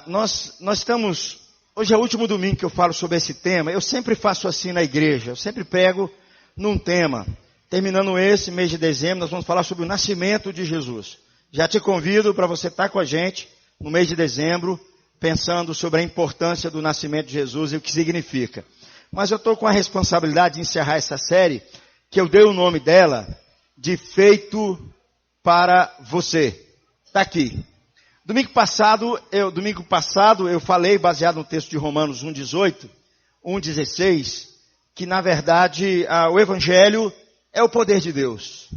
Nós estamos, hoje é o último domingo que eu falo sobre esse tema. Eu sempre faço assim na igreja, eu sempre pego num tema. Terminando esse mês de dezembro, nós vamos falar sobre o nascimento de Jesus. Já te convido para você estar com a gente no mês de dezembro, pensando sobre a importância do nascimento de Jesus e o que significa. Mas eu estou com a responsabilidade de encerrar essa série, que eu dei o nome dela de Feito para Você. Está aqui. Domingo passado eu falei, baseado no texto de Romanos 1,18, 1,16, que na verdade o Evangelho é o poder de Deus.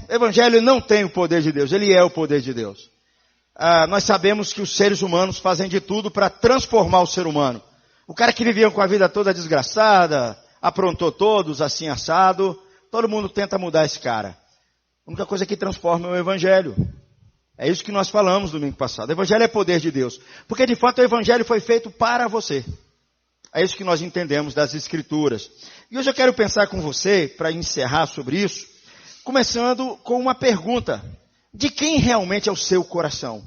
O Evangelho não tem o poder de Deus, ele é o poder de Deus. Nós sabemos que os seres humanos fazem de tudo para transformar o ser humano. O cara que vivia com a vida toda desgraçada, aprontou todos, assim assado, todo mundo tenta mudar esse cara. A única coisa que transforma é o Evangelho. É isso que nós falamos domingo passado. O Evangelho é poder de Deus. Porque de fato o Evangelho foi feito para você. É isso que nós entendemos das Escrituras. E hoje eu quero pensar com você, para encerrar sobre isso, começando com uma pergunta. De quem realmente é o seu coração?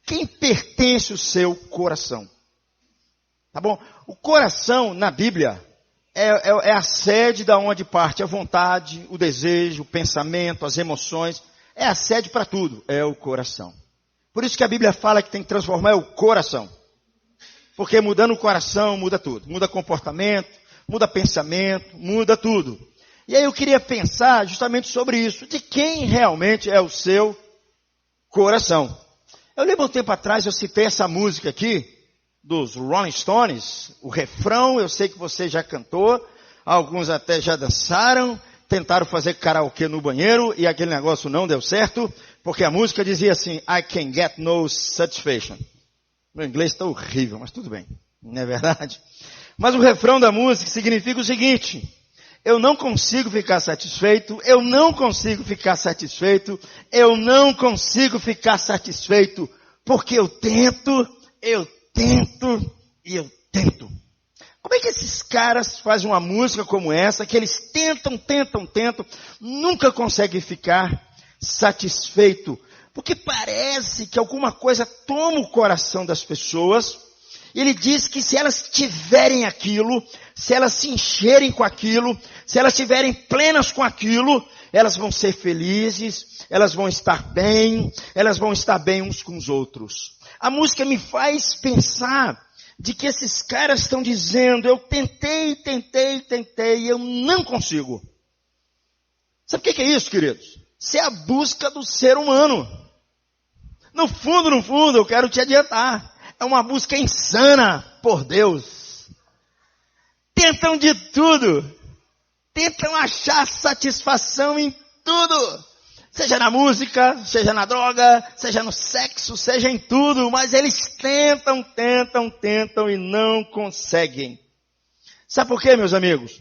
Quem pertence o seu coração? Tá bom? O coração, na Bíblia, é a sede da onde parte a vontade, o desejo, o pensamento, as emoções. É a sede para tudo, é o coração. Por isso que a Bíblia fala que tem que transformar o coração. Porque mudando o coração, muda tudo. Muda comportamento, muda pensamento, muda tudo. E aí eu queria pensar justamente sobre isso. De quem realmente é o seu coração? Eu lembro um tempo atrás, eu citei essa música aqui, dos Rolling Stones. O refrão, eu sei que você já cantou. Alguns até já dançaram. Tentaram fazer karaokê no banheiro e aquele negócio não deu certo, porque a música dizia assim, I can get no satisfaction. Meu inglês está horrível, mas tudo bem, não é verdade? Mas o refrão da música significa o seguinte, eu não consigo ficar satisfeito, eu não consigo ficar satisfeito, eu não consigo ficar satisfeito, porque eu tento e eu tento. Como é que esses caras fazem uma música como essa, que eles tentam, nunca conseguem ficar satisfeito? Porque parece que alguma coisa toma o coração das pessoas, e ele diz que se elas tiverem aquilo, se elas se encherem com aquilo, se elas estiverem plenas com aquilo, elas vão ser felizes, elas vão estar bem uns com os outros. A música me faz pensar de que esses caras estão dizendo, eu tentei, e eu não consigo. Sabe o que é isso, queridos? Isso é a busca do ser humano. No fundo, eu quero te adiantar. É uma busca insana por Deus. Tentam de tudo. Tentam achar satisfação em tudo. Seja na música, seja na droga, seja no sexo, seja em tudo. Mas eles tentam e não conseguem. Sabe por quê, meus amigos?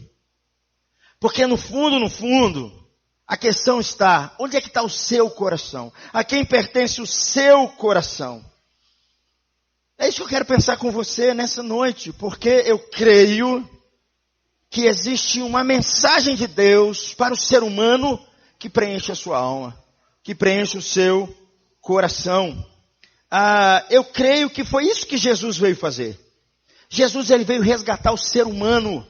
Porque no fundo, a questão está, onde é que está o seu coração? A quem pertence o seu coração? É isso que eu quero pensar com você nessa noite. Porque eu creio que existe uma mensagem de Deus para o ser humano que preenche a sua alma, que preenche o seu coração. Eu creio que foi isso que Jesus veio fazer. Jesus, ele veio resgatar o ser humano.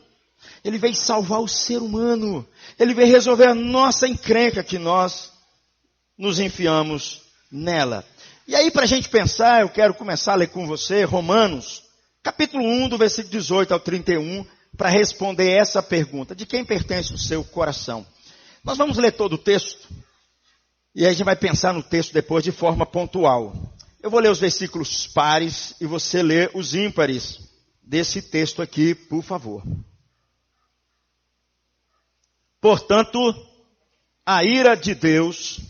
Ele veio salvar o ser humano. Ele veio resolver a nossa encrenca que nós nos enfiamos nela. E aí, para a gente pensar, eu quero começar a ler com você Romanos, capítulo 1, do versículo 18 ao 31, para responder essa pergunta. De quem pertence o seu coração? Nós vamos ler todo o texto, e aí a gente vai pensar no texto depois de forma pontual. Eu vou ler os versículos pares, e você lê os ímpares desse texto aqui, por favor. Portanto, a ira de Deus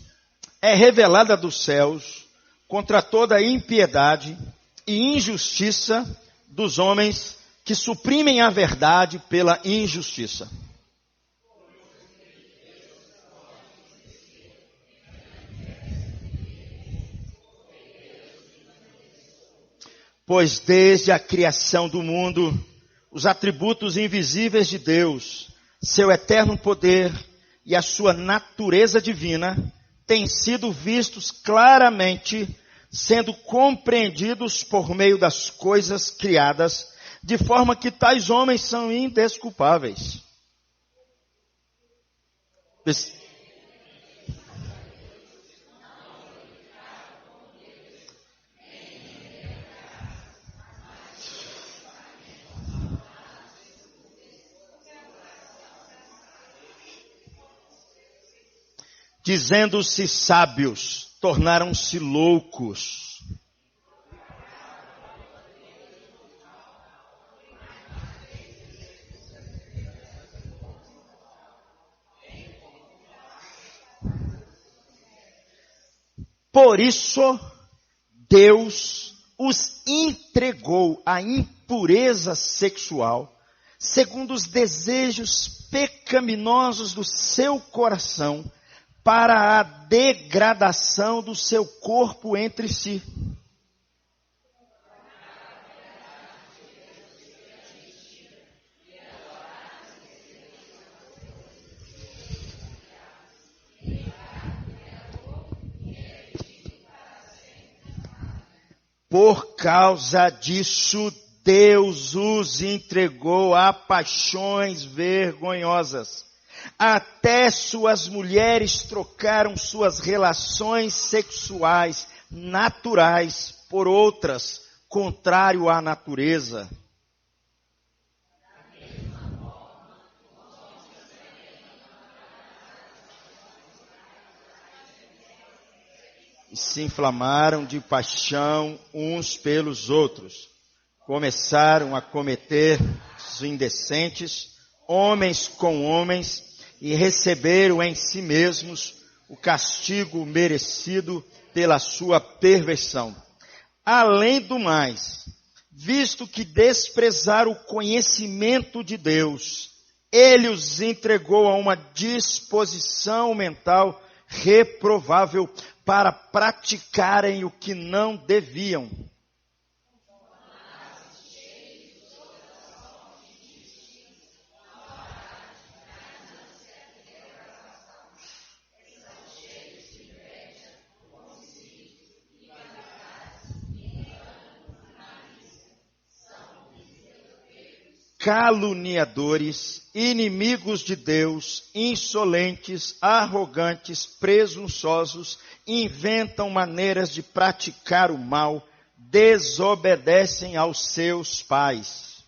é revelada dos céus contra toda a impiedade e injustiça dos homens que suprimem a verdade pela injustiça. Pois desde a criação do mundo, os atributos invisíveis de Deus, seu eterno poder e a sua natureza divina, têm sido vistos claramente sendo compreendidos por meio das coisas criadas, de forma que tais homens são indesculpáveis. Dizendo-se sábios, tornaram-se loucos. Por isso, Deus os entregou à impureza sexual, segundo os desejos pecaminosos do seu coração, para a degradação do seu corpo entre si. Por causa disso, Deus os entregou a paixões vergonhosas. Até suas mulheres trocaram suas relações sexuais naturais por outras, contrário à natureza. E se inflamaram de paixão uns pelos outros. Começaram a cometer os indecentes, homens com homens, e receberam em si mesmos o castigo merecido pela sua perversão. Além do mais, visto que desprezaram o conhecimento de Deus, ele os entregou a uma disposição mental reprovável para praticarem o que não deviam. Caluniadores, inimigos de Deus, insolentes, arrogantes, presunçosos, inventam maneiras de praticar o mal, desobedecem aos seus pais.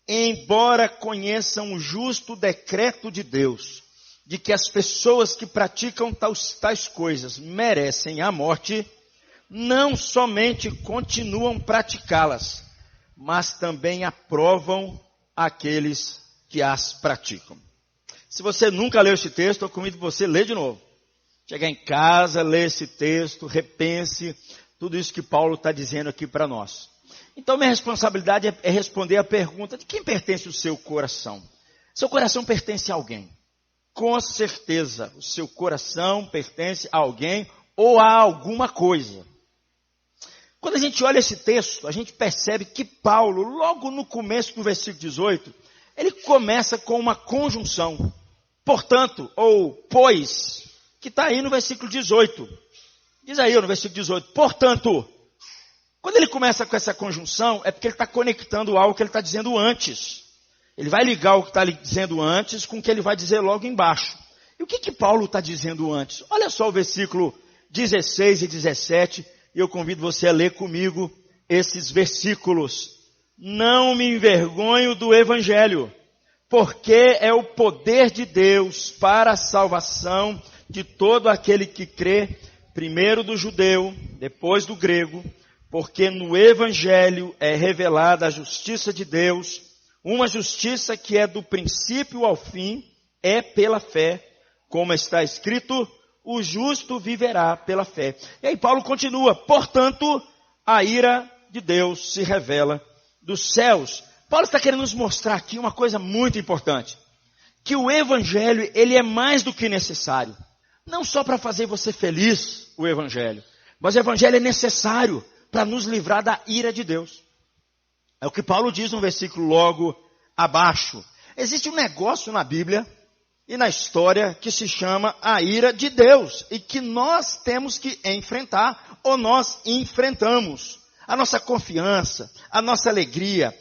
Embora conheçam o justo decreto de Deus, de que as pessoas que praticam tais coisas merecem a morte, não somente continuam praticá-las, mas também aprovam aqueles que as praticam. Se você nunca leu esse texto, eu convido você a ler de novo. Chegar em casa, ler esse texto, repense tudo isso que Paulo está dizendo aqui para nós. Então minha responsabilidade é responder a pergunta: de quem pertence o seu coração? Seu coração pertence a alguém. Com certeza, o seu coração pertence a alguém ou a alguma coisa. Quando a gente olha esse texto, a gente percebe que Paulo, logo no começo do versículo 18, ele começa com uma conjunção. Portanto, ou pois, que está aí no versículo 18. Diz aí no versículo 18, portanto. Quando ele começa com essa conjunção, é porque ele está conectando algo que ele está dizendo antes. Ele vai ligar o que está dizendo antes com o que ele vai dizer logo embaixo. E o que Paulo está dizendo antes? Olha só o versículo 16 e 17, e eu convido você a ler comigo esses versículos. Não me envergonho do evangelho, porque é o poder de Deus para a salvação de todo aquele que crê, primeiro do judeu, depois do grego, porque no evangelho é revelada a justiça de Deus, uma justiça que é do princípio ao fim, é pela fé, como está escrito, o justo viverá pela fé. E aí Paulo continua, portanto, a ira de Deus se revela dos céus. Paulo está querendo nos mostrar aqui uma coisa muito importante, que o evangelho, ele é mais do que necessário. Não só para fazer você feliz, o evangelho, mas o evangelho é necessário para nos livrar da ira de Deus. É o que Paulo diz no versículo logo abaixo. Existe um negócio na Bíblia e na história que se chama a ira de Deus e que nós temos que enfrentar ou nós enfrentamos. A nossa confiança, a nossa alegria,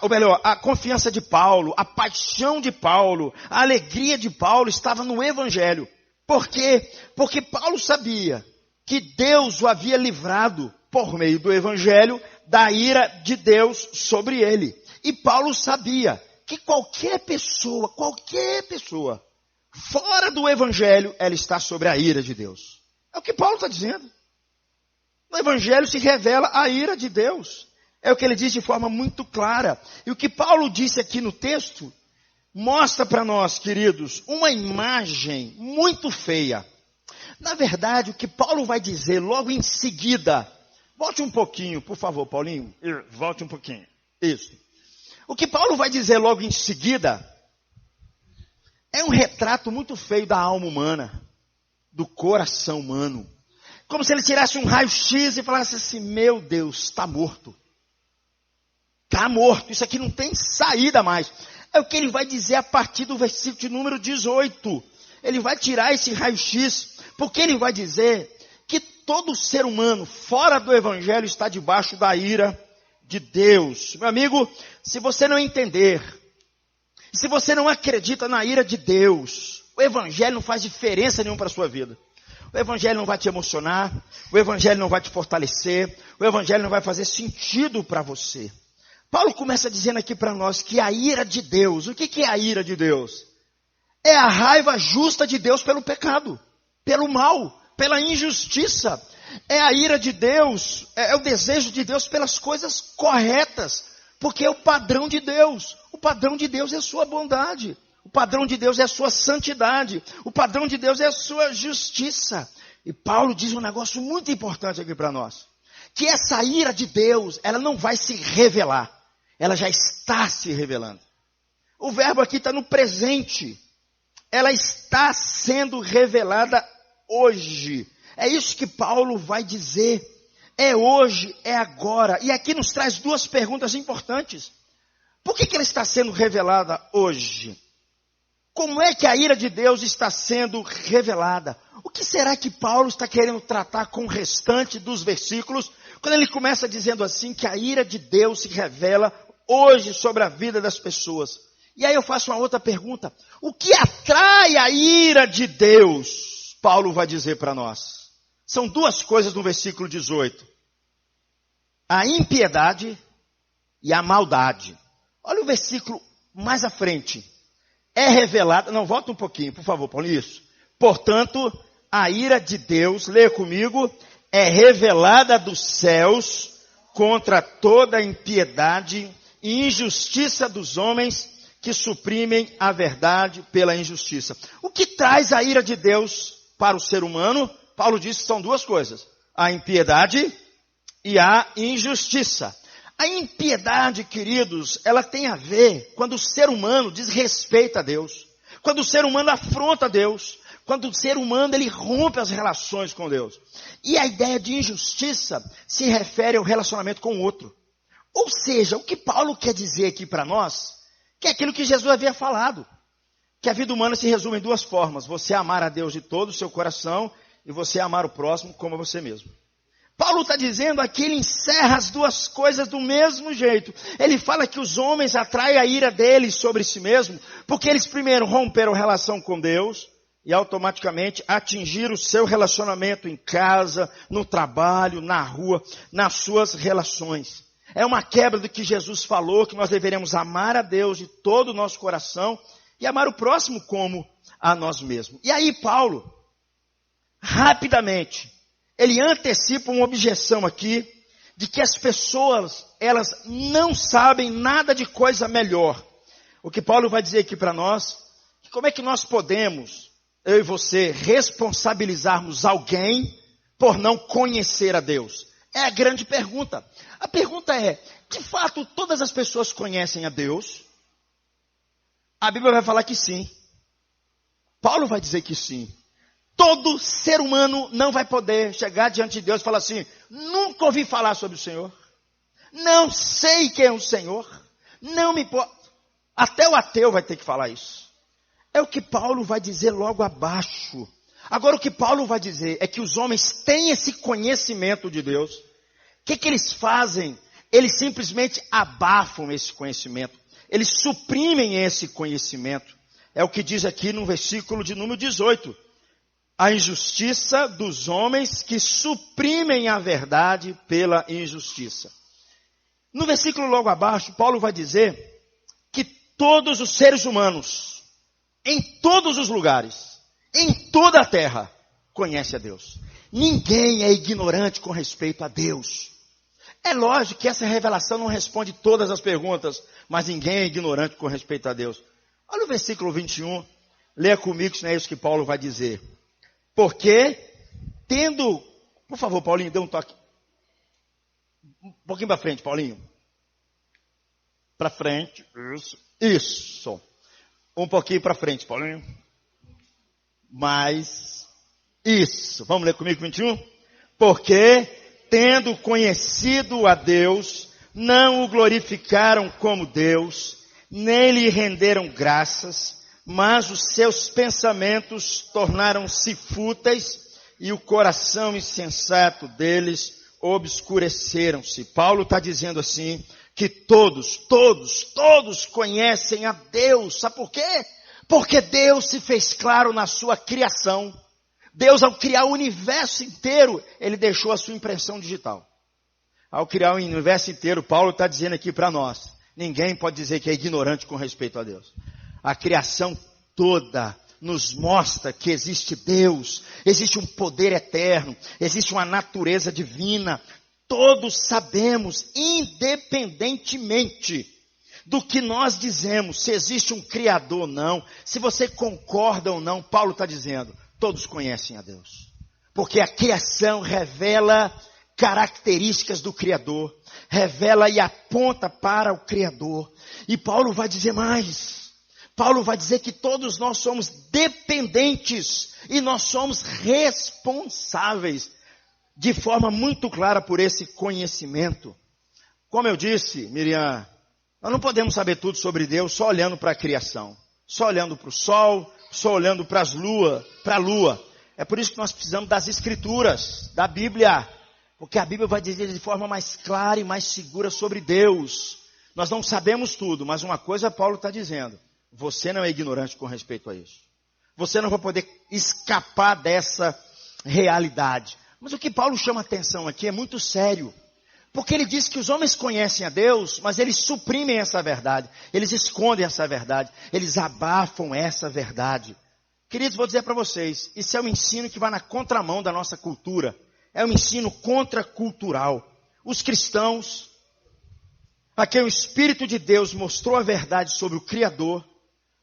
ou melhor, a confiança de Paulo, a paixão de Paulo, a alegria de Paulo estava no Evangelho. Por quê? Porque Paulo sabia que Deus o havia livrado por meio do Evangelho da ira de Deus sobre ele. E Paulo sabia que qualquer pessoa, fora do Evangelho, ela está sobre a ira de Deus. É o que Paulo está dizendo. No Evangelho se revela a ira de Deus. É o que ele diz de forma muito clara. E o que Paulo disse aqui no texto mostra para nós, queridos, uma imagem muito feia. Na verdade, o que Paulo vai dizer logo em seguida, volte um pouquinho, por favor, Paulinho, volte um pouquinho, isso. O que Paulo vai dizer logo em seguida é um retrato muito feio da alma humana, do coração humano. Como se ele tirasse um raio-x e falasse assim, meu Deus, está morto. Está morto, isso aqui não tem saída mais. É o que ele vai dizer a partir do versículo de número 18. Ele vai tirar esse raio-x, porque ele vai dizer que todo ser humano fora do Evangelho está debaixo da ira de Deus. Meu amigo, se você não entender, se você não acredita na ira de Deus, o Evangelho não faz diferença nenhuma para a sua vida. O Evangelho não vai te emocionar, o Evangelho não vai te fortalecer, o Evangelho não vai fazer sentido para você. Paulo começa dizendo aqui para nós que a ira de Deus, o que é a ira de Deus? É a raiva justa de Deus pelo pecado, pelo mal, pela injustiça. É a ira de Deus, é o desejo de Deus pelas coisas corretas, porque é o padrão de Deus. O padrão de Deus é a sua bondade. O padrão de Deus é a sua santidade. O padrão de Deus é a sua justiça. E Paulo diz um negócio muito importante aqui para nós. Que essa ira de Deus, ela não vai se revelar. Ela já está se revelando. O verbo aqui está no presente. Ela está sendo revelada hoje. É isso que Paulo vai dizer. É hoje, é agora. E aqui nos traz duas perguntas importantes. Por que ela está sendo revelada hoje? Como é que a ira de Deus está sendo revelada? O que será que Paulo está querendo tratar com o restante dos versículos, quando ele começa dizendo assim, que a ira de Deus se revela hoje sobre a vida das pessoas? E aí eu faço uma outra pergunta. O que atrai a ira de Deus? Paulo vai dizer para nós. São duas coisas no versículo 18. A impiedade e a maldade. Olha o versículo mais à frente. É revelada, não, volta um pouquinho, por favor, Paulo, isso. Portanto, a ira de Deus, leia comigo, é revelada dos céus contra toda a impiedade e injustiça dos homens que suprimem a verdade pela injustiça. O que traz a ira de Deus para o ser humano? Paulo diz que são duas coisas, a impiedade e a injustiça. A impiedade, queridos, ela tem a ver quando o ser humano desrespeita a Deus, quando o ser humano afronta a Deus, quando o ser humano ele rompe as relações com Deus. E a ideia de injustiça se refere ao relacionamento com o outro. Ou seja, o que Paulo quer dizer aqui para nós, que é aquilo que Jesus havia falado, que a vida humana se resume em duas formas, você amar a Deus de todo o seu coração e você amar o próximo como a você mesmo. Paulo está dizendo aqui, ele encerra as duas coisas do mesmo jeito. Ele fala que os homens atraem a ira deles sobre si mesmo, porque eles primeiro romperam relação com Deus e automaticamente atingiram o seu relacionamento em casa, no trabalho, na rua, nas suas relações. É uma quebra do que Jesus falou, que nós deveremos amar a Deus de todo o nosso coração e amar o próximo como a nós mesmos. E aí Paulo, rapidamente, ele antecipa uma objeção aqui, de que as pessoas, elas não sabem nada de coisa melhor. O que Paulo vai dizer aqui para nós, que como é que nós podemos, eu e você, responsabilizarmos alguém por não conhecer a Deus? É a grande pergunta. A pergunta é, de fato, todas as pessoas conhecem a Deus? A Bíblia vai falar que sim. Paulo vai dizer que sim. Todo ser humano não vai poder chegar diante de Deus e falar assim, nunca ouvi falar sobre o Senhor, não sei quem é o Senhor, não me importa. Até o ateu vai ter que falar isso. É o que Paulo vai dizer logo abaixo. Agora o que Paulo vai dizer é que os homens têm esse conhecimento de Deus. O que eles fazem? Eles simplesmente abafam esse conhecimento. Eles suprimem esse conhecimento. É o que diz aqui no versículo de número 18. A injustiça dos homens que suprimem a verdade pela injustiça. No versículo logo abaixo, Paulo vai dizer que todos os seres humanos, em todos os lugares, em toda a terra, conhecem a Deus. Ninguém é ignorante com respeito a Deus. É lógico que essa revelação não responde todas as perguntas, mas ninguém é ignorante com respeito a Deus. Olha o versículo 21, leia comigo, se não é isso que Paulo vai dizer. Porque, tendo... Por favor, Paulinho, dê um toque. Um pouquinho para frente, Paulinho. Para frente. Isso. Um pouquinho para frente, Paulinho. Mais. Isso. Vamos ler comigo 21? Porque, tendo conhecido a Deus, não o glorificaram como Deus, nem lhe renderam graças, mas os seus pensamentos tornaram-se fúteis e o coração insensato deles obscureceram-se. Paulo está dizendo assim, que todos conhecem a Deus. Sabe por quê? Porque Deus se fez claro na sua criação. Deus, ao criar o universo inteiro, Ele deixou a sua impressão digital. Ao criar o universo inteiro, Paulo está dizendo aqui para nós, ninguém pode dizer que é ignorante com respeito a Deus. A criação toda nos mostra que existe Deus, existe um poder eterno, existe uma natureza divina. Todos sabemos, independentemente do que nós dizemos, se existe um Criador ou não, se você concorda ou não, Paulo está dizendo, todos conhecem a Deus. Porque a criação revela características do Criador, revela e aponta para o Criador. E Paulo vai dizer mais. Paulo vai dizer que todos nós somos dependentes e nós somos responsáveis de forma muito clara por esse conhecimento. Como eu disse, Miriam, nós não podemos saber tudo sobre Deus só olhando para a criação, só olhando para o sol, só olhando para a lua. É por isso que nós precisamos das escrituras, da Bíblia, porque a Bíblia vai dizer de forma mais clara e mais segura sobre Deus. Nós não sabemos tudo, mas uma coisa Paulo está dizendo, você não é ignorante com respeito a isso. Você não vai poder escapar dessa realidade. Mas o que Paulo chama a atenção aqui é muito sério. Porque ele diz que os homens conhecem a Deus, mas eles suprimem essa verdade. Eles escondem essa verdade. Eles abafam essa verdade. Queridos, vou dizer para vocês, isso é um ensino que vai na contramão da nossa cultura. É um ensino contracultural. Os cristãos, a quem o Espírito de Deus mostrou a verdade sobre o Criador,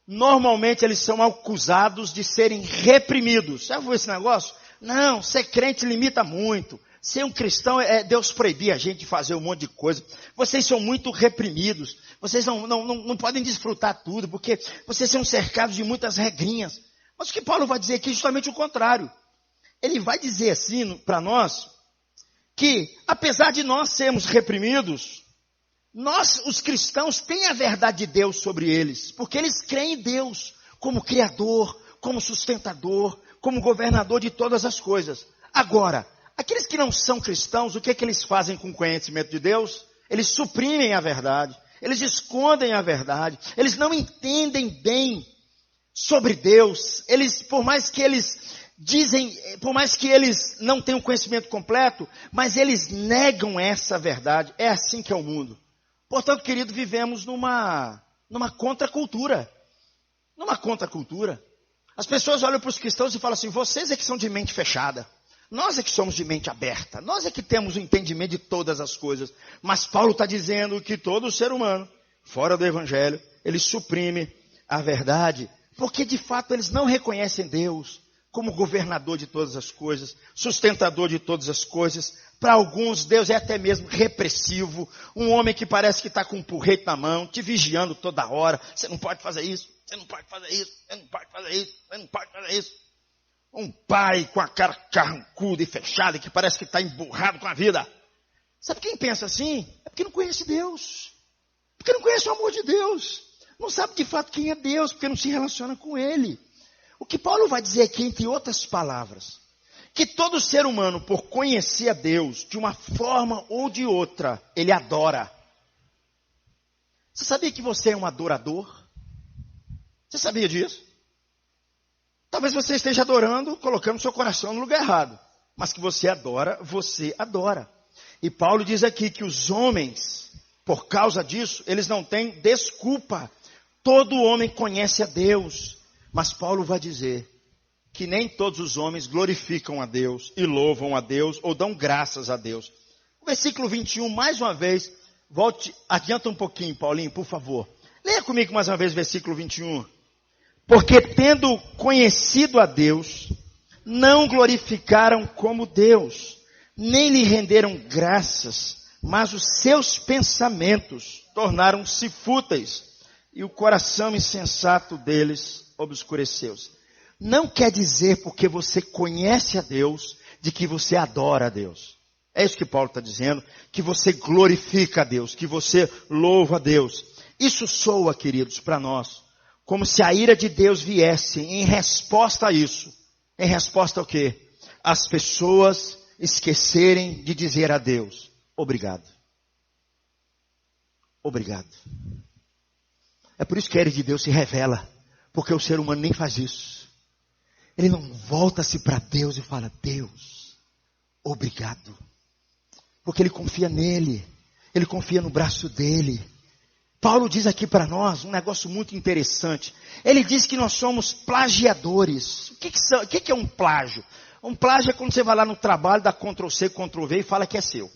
normalmente eles são acusados de serem reprimidos. Já viu esse negócio? Não, ser crente limita muito. Ser um cristão Deus proibir a gente de fazer um monte de coisa. Vocês são muito reprimidos. Vocês não podem desfrutar tudo, porque vocês são cercados de muitas regrinhas. Mas o que Paulo vai dizer aqui é justamente o contrário. Ele vai dizer assim para nós, que apesar de nós sermos reprimidos, nós, os cristãos, têm a verdade de Deus sobre eles, porque eles creem em Deus como Criador, como sustentador, como governador de todas as coisas. Agora, aqueles que não são cristãos, o que é que eles fazem com o conhecimento de Deus? Eles suprimem a verdade, eles escondem a verdade, eles não entendem bem sobre Deus. Eles, por mais que eles não tenham conhecimento completo, mas eles negam essa verdade. É assim que é o mundo. Portanto, querido, vivemos numa contracultura. Numa contracultura. As pessoas olham para os cristãos e falam assim, vocês é que são de mente fechada. Nós é que somos de mente aberta. Nós é que temos o entendimento de todas as coisas. Mas Paulo está dizendo que todo ser humano, fora do Evangelho, ele suprime a verdade. Porque de fato eles não reconhecem Deus como governador de todas as coisas, sustentador de todas as coisas. Para alguns, Deus é até mesmo repressivo, um homem que parece que está com um porrete na mão, te vigiando toda hora. Você não pode fazer isso, você não pode fazer isso, você não pode fazer isso, você não pode fazer isso. Um pai com a cara carrancuda e fechada, que parece que está emburrado com a vida. Sabe quem pensa assim? É porque não conhece Deus. Porque não conhece o amor de Deus. não sabe de fato quem é Deus, porque não se relaciona com Ele. O que Paulo vai dizer aqui, entre outras palavras, que todo ser humano, por conhecer a Deus, de uma forma ou de outra, ele adora. Você sabia que você é um adorador? Você sabia disso? Talvez você esteja adorando, colocando seu coração no lugar errado. Mas que você adora. E Paulo diz aqui que os homens, por causa disso, eles não têm desculpa. Todo homem conhece a Deus. Mas Paulo vai dizer que nem todos os homens glorificam a Deus e louvam a Deus ou dão graças a Deus. O versículo 21, mais uma vez, adianta um pouquinho, Paulinho, por favor. Leia comigo mais uma vez o versículo 21. Porque tendo conhecido a Deus, não glorificaram como Deus, nem lhe renderam graças, mas os seus pensamentos tornaram-se fúteis, e o coração insensato deles obscureceu-se. Não quer dizer porque você conhece a Deus, de que você adora a Deus. É isso que Paulo está dizendo, que você glorifica a Deus, que você louva a Deus. Isso soa, queridos, para nós, como se a ira de Deus viesse em resposta a isso. Em resposta ao quê? As pessoas esquecerem de dizer a Deus, obrigado. Obrigado. É por isso que a ira de Deus se revela, porque o ser humano nem faz isso. Ele não volta-se para Deus e fala, Deus, obrigado. Porque ele confia nele, ele confia no braço dele. Paulo diz aqui para nós um negócio muito interessante. Ele diz que nós somos plagiadores. O que é um plágio? Um plágio é quando você vai lá no trabalho, dá Ctrl+C, Ctrl+V e fala que é seu.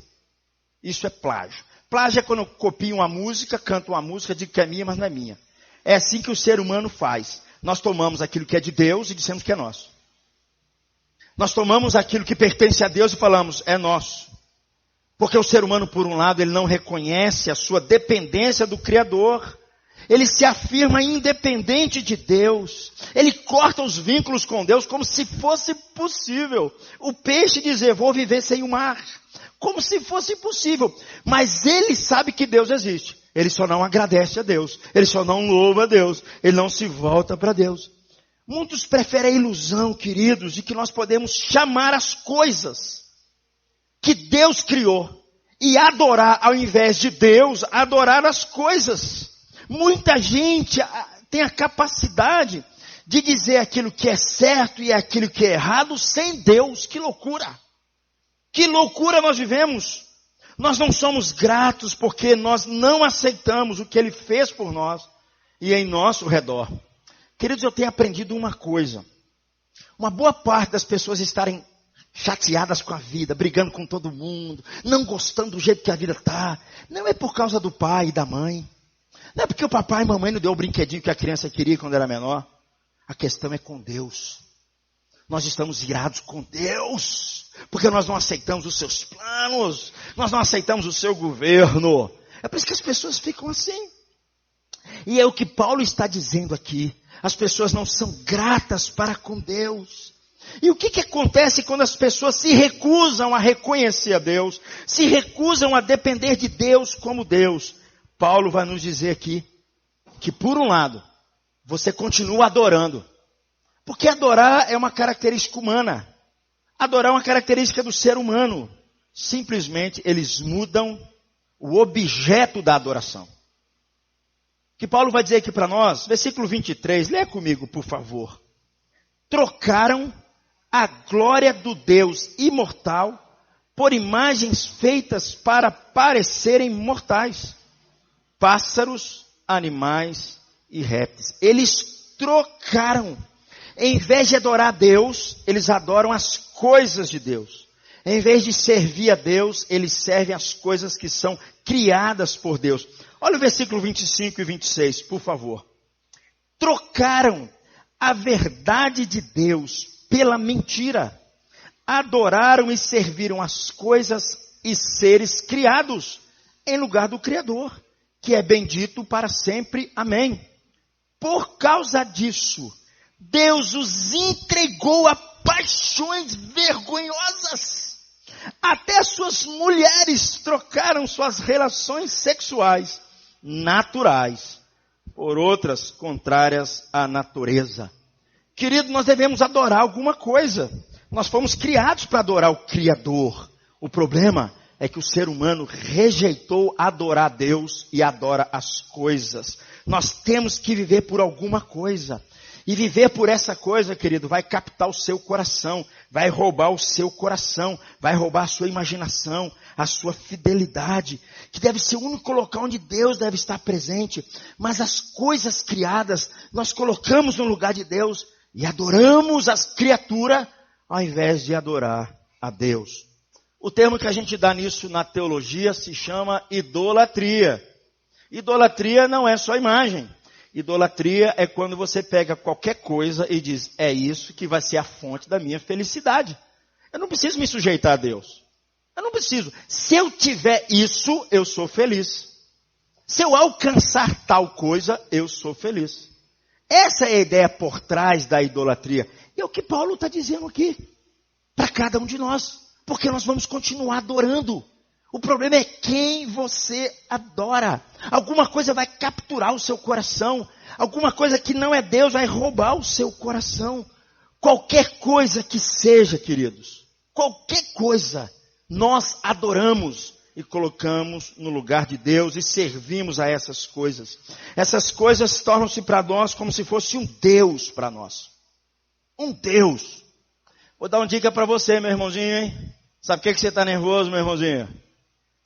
Isso é plágio. Plágio é quando eu copio uma música, canto uma música, digo que é minha, mas não é minha. É assim que o ser humano faz. Nós tomamos aquilo que é de Deus e dissemos que é nosso. Nós tomamos aquilo que pertence a Deus e falamos, é nosso. Porque o ser humano, por um lado, ele não reconhece a sua dependência do Criador. Ele se afirma independente de Deus. Ele corta os vínculos com Deus como se fosse possível. O peixe dizer, vou viver sem o mar. Como se fosse possível. Mas ele sabe que Deus existe. Ele só não agradece a Deus. Ele só não louva a Deus. Ele não se volta para Deus. Muitos preferem a ilusão, queridos, de que nós podemos chamar as coisas que Deus criou e adorar, ao invés de Deus, adorar as coisas. Muita gente tem a capacidade de dizer aquilo que é certo e aquilo que é errado sem Deus. Que loucura! Que loucura nós vivemos! Nós não somos gratos porque nós não aceitamos o que Ele fez por nós e em nosso redor. Queridos, eu tenho aprendido uma coisa. Uma boa parte das pessoas estarem chateadas com a vida, brigando com todo mundo, não gostando do jeito que a vida está, não é por causa do pai e da mãe. Não é porque o papai e a mamãe não deu o brinquedinho que a criança queria quando era menor. A questão é com Deus. Nós estamos irados com Deus, porque nós não aceitamos os seus planos, nós não aceitamos o seu governo. É por isso que as pessoas ficam assim. E é o que Paulo está dizendo aqui. As pessoas não são gratas para com Deus. E o que acontece quando as pessoas se recusam a reconhecer a Deus, se recusam a depender de Deus como Deus? Paulo vai nos dizer aqui que, por um lado, você continua adorando. Porque adorar é uma característica humana. Adorar é uma característica do ser humano. Simplesmente eles mudam o objeto da adoração. O que Paulo vai dizer aqui para nós, versículo 23, leia comigo, por favor. Trocaram a glória do Deus imortal por imagens feitas para parecerem mortais. Pássaros, animais e répteis. Eles trocaram. Em vez de adorar a Deus, eles adoram as coisas de Deus. Em vez de servir a Deus, eles servem as coisas que são criadas por Deus. Olha o versículo 25 e 26, por favor. Trocaram a verdade de Deus pela mentira. Adoraram e serviram as coisas e seres criados em lugar do Criador, que é bendito para sempre. Amém. Por causa disso, Deus os entregou a paixões vergonhosas. Até suas mulheres trocaram suas relações sexuais naturais por outras contrárias à natureza. Querido, nós devemos adorar alguma coisa. Nós fomos criados para adorar o Criador. O problema é que o ser humano rejeitou adorar a Deus e adora as coisas. Nós temos que viver por alguma coisa. E viver por essa coisa, querido, vai captar o seu coração, vai roubar o seu coração, vai roubar a sua imaginação, a sua fidelidade, que deve ser o único local onde Deus deve estar presente. Mas as coisas criadas, nós colocamos no lugar de Deus e adoramos as criaturas, ao invés de adorar a Deus. O termo que a gente dá nisso na teologia se chama idolatria. Idolatria não é só imagem. Idolatria é quando você pega qualquer coisa e diz, é isso que vai ser a fonte da minha felicidade. Eu não preciso me sujeitar a Deus. Eu não preciso. Se eu tiver isso, eu sou feliz. Se eu alcançar tal coisa, eu sou feliz. Essa é a ideia por trás da idolatria. E é o que Paulo está dizendo aqui. Para cada um de nós. Porque nós vamos continuar adorando. O problema é quem você adora. Alguma coisa vai capturar o seu coração. Alguma coisa que não é Deus vai roubar o seu coração. Qualquer coisa que seja, queridos. Qualquer coisa. Nós adoramos e colocamos no lugar de Deus e servimos a essas coisas. Essas coisas tornam-se para nós como se fosse um Deus para nós. Um Deus. Vou dar uma dica para você, meu irmãozinho, hein? Sabe por que você está nervoso, meu irmãozinho?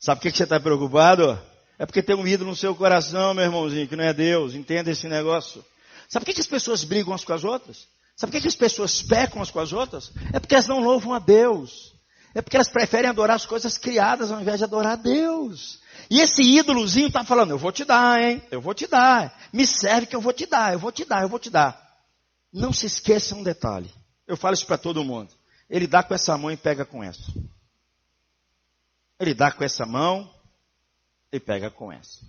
Sabe por que você está preocupado? É porque tem um ídolo no seu coração, meu irmãozinho, que não é Deus. Entenda esse negócio. Sabe por que as pessoas brigam umas com as outras? Sabe por que as pessoas pecam umas com as outras? É porque elas não louvam a Deus. É porque elas preferem adorar as coisas criadas ao invés de adorar a Deus. E esse ídolozinho está falando, eu vou te dar, hein? Eu vou te dar. Me serve que eu vou te dar, eu vou te dar, eu vou te dar. Não se esqueça um detalhe. Eu falo isso para todo mundo. Ele dá com essa mão e pega com essa. Ele dá com essa mão e pega com essa.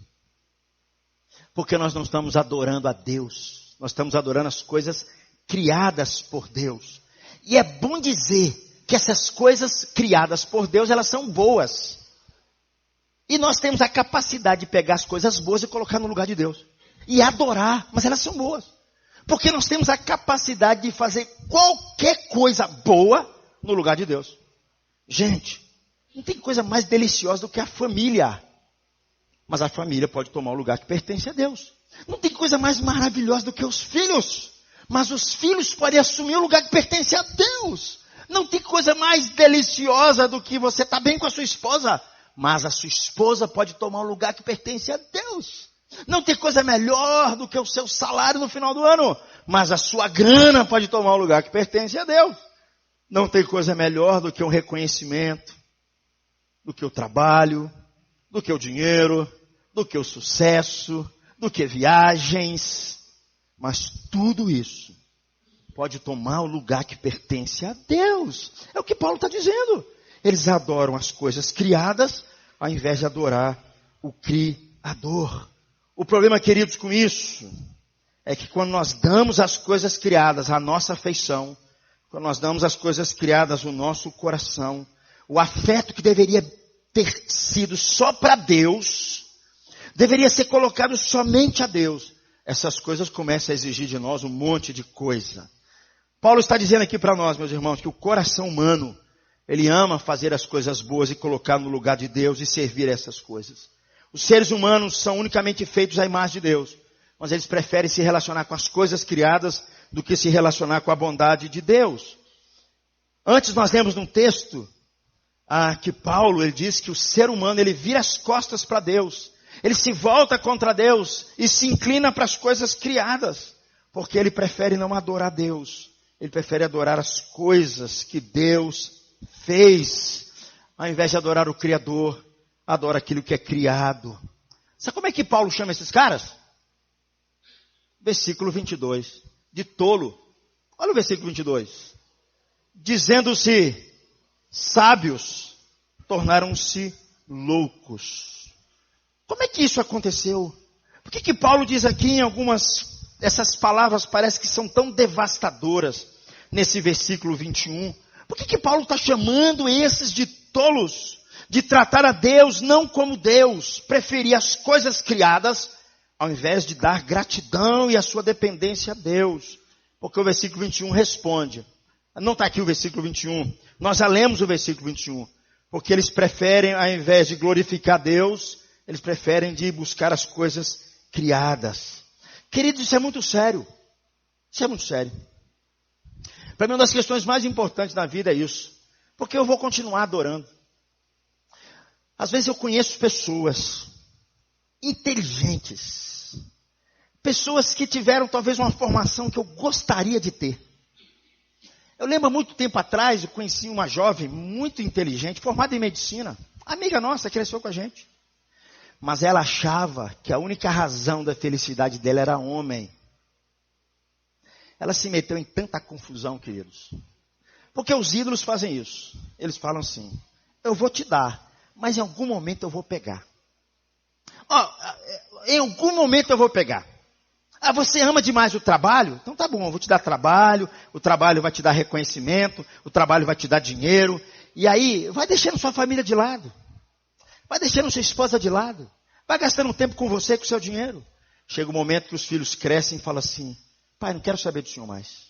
Porque nós não estamos adorando a Deus. Nós estamos adorando as coisas criadas por Deus. E é bom dizer que essas coisas criadas por Deus, elas são boas. E nós temos a capacidade de pegar as coisas boas e colocar no lugar de Deus. E adorar, mas elas são boas. Porque nós temos a capacidade de fazer qualquer coisa boa no lugar de Deus. Gente, não tem coisa mais deliciosa do que a família. Mas a família pode tomar o lugar que pertence a Deus. Não tem coisa mais maravilhosa do que os filhos. Mas os filhos podem assumir o lugar que pertence a Deus. Não tem coisa mais deliciosa do que você estar bem com a sua esposa. Mas a sua esposa pode tomar o lugar que pertence a Deus. Não tem coisa melhor do que o seu salário no final do ano. Mas a sua grana pode tomar o lugar que pertence a Deus. Não tem coisa melhor do que um reconhecimento, do que o trabalho, do que o dinheiro, do que o sucesso, do que viagens. Mas tudo isso pode tomar o lugar que pertence a Deus. É o que Paulo está dizendo. Eles adoram as coisas criadas ao invés de adorar o Criador. O problema, queridos, com isso é que quando nós damos às coisas criadas a nossa afeição, quando nós damos às coisas criadas o nosso coração, o afeto que deveria ter sido só para Deus, deveria ser colocado somente a Deus. Essas coisas começam a exigir de nós um monte de coisa. Paulo está dizendo aqui para nós, meus irmãos, que o coração humano, ele ama fazer as coisas boas e colocar no lugar de Deus e servir essas coisas. Os seres humanos são unicamente feitos à imagem de Deus, mas eles preferem se relacionar com as coisas criadas do que se relacionar com a bondade de Deus. Antes nós lemos num texto que Paulo, ele diz que o ser humano, ele vira as costas para Deus. Ele se volta contra Deus e se inclina para as coisas criadas, porque ele prefere não adorar Deus. Ele prefere adorar as coisas que Deus fez, ao invés de adorar o Criador, adora aquilo que é criado. Sabe como é que Paulo chama esses caras? Versículo 22, de tolo. Olha o versículo 22. Dizendo-se sábios, tornaram-se loucos. Como é que isso aconteceu? Por que Paulo diz aqui em algumas, essas palavras parece que são tão devastadoras nesse versículo 21? Por que Paulo está chamando esses de tolos? De tratar a Deus não como Deus, preferir as coisas criadas ao invés de dar gratidão e a sua dependência a Deus. Porque o versículo 21 responde. Não está aqui o versículo 21. Nós já lemos o versículo 21. Porque eles preferem, ao invés de glorificar Deus, eles preferem de buscar as coisas criadas. Queridos, isso é muito sério. Isso é muito sério. Para mim, uma das questões mais importantes na vida é isso. Porque eu vou continuar adorando. Às vezes eu conheço pessoas inteligentes. Pessoas que tiveram talvez uma formação que eu gostaria de ter. Eu lembro há muito tempo atrás, eu conheci uma jovem muito inteligente, formada em medicina. Amiga nossa, cresceu com a gente. Mas ela achava que a única razão da felicidade dela era homem. Ela se meteu em tanta confusão, queridos. Porque os ídolos fazem isso. Eles falam assim, eu vou te dar, mas em algum momento eu vou pegar. Em algum momento eu vou pegar. Ah, você ama demais o trabalho? Então tá bom, eu vou te dar trabalho, o trabalho vai te dar reconhecimento, o trabalho vai te dar dinheiro. E aí, vai deixando sua família de lado. Vai deixando sua esposa de lado. Vai gastando tempo com você, com o seu dinheiro. Chega um momento que os filhos crescem e falam assim, pai, não quero saber do senhor mais.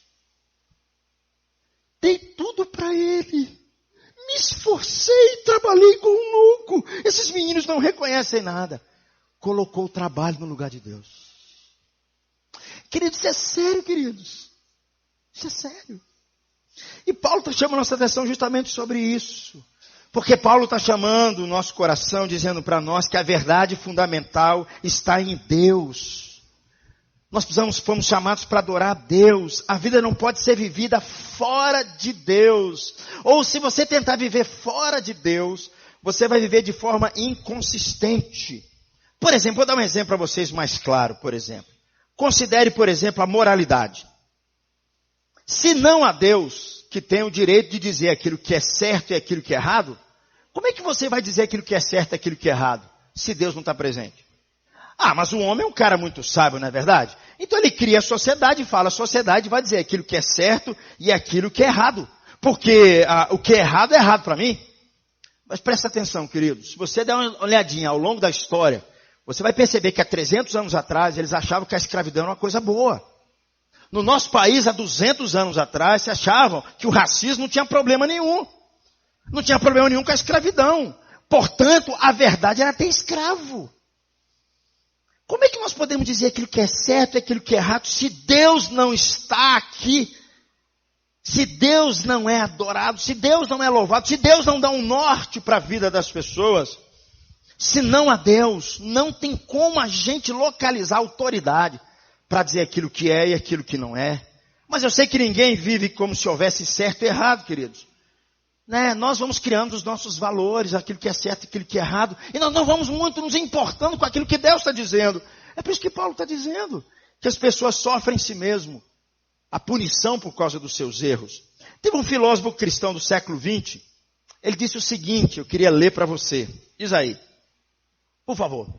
Dei tudo para ele. Me esforcei, trabalhei com um louco. Esses meninos não reconhecem nada. Colocou o trabalho no lugar de Deus. Queridos, isso é sério, queridos. Isso é sério. E Paulo está chamando nossa atenção justamente sobre isso. Porque Paulo está chamando o nosso coração, dizendo para nós que a verdade fundamental está em Deus. Nós fomos chamados para adorar a Deus. A vida não pode ser vivida fora de Deus. Ou se você tentar viver fora de Deus, você vai viver de forma inconsistente. Por exemplo, vou dar um exemplo para vocês mais claro, por exemplo. Considere, por exemplo, a moralidade. Se não há Deus que tem o direito de dizer aquilo que é certo e aquilo que é errado, como é que você vai dizer aquilo que é certo e aquilo que é errado, se Deus não está presente? Ah, mas o homem é um cara muito sábio, não é verdade? Então ele cria a sociedade e fala, a sociedade vai dizer aquilo que é certo e aquilo que é errado. Porque o que é errado para mim. Mas presta atenção, queridos, se você der uma olhadinha ao longo da história, você vai perceber que há 300 anos atrás, eles achavam que a escravidão era uma coisa boa. No nosso país, há 200 anos atrás, se achavam que o racismo não tinha problema nenhum. Não tinha problema nenhum com a escravidão. Portanto, a verdade era ter escravo. Como é que nós podemos dizer aquilo que é certo e aquilo que é errado, se Deus não está aqui? Se Deus não é adorado, se Deus não é louvado, se Deus não dá um norte para a vida das pessoas... Se não há Deus, não tem como a gente localizar autoridade para dizer aquilo que é e aquilo que não é. Mas eu sei que ninguém vive como se houvesse certo e errado, queridos. Né? Nós vamos criando os nossos valores, aquilo que é certo e aquilo que é errado. E nós não vamos muito nos importando com aquilo que Deus está dizendo. É por isso que Paulo está dizendo que as pessoas sofrem em si mesmo a punição por causa dos seus erros. Teve um filósofo cristão do século XX, ele disse o seguinte, eu queria ler para você. Diz aí. Por favor,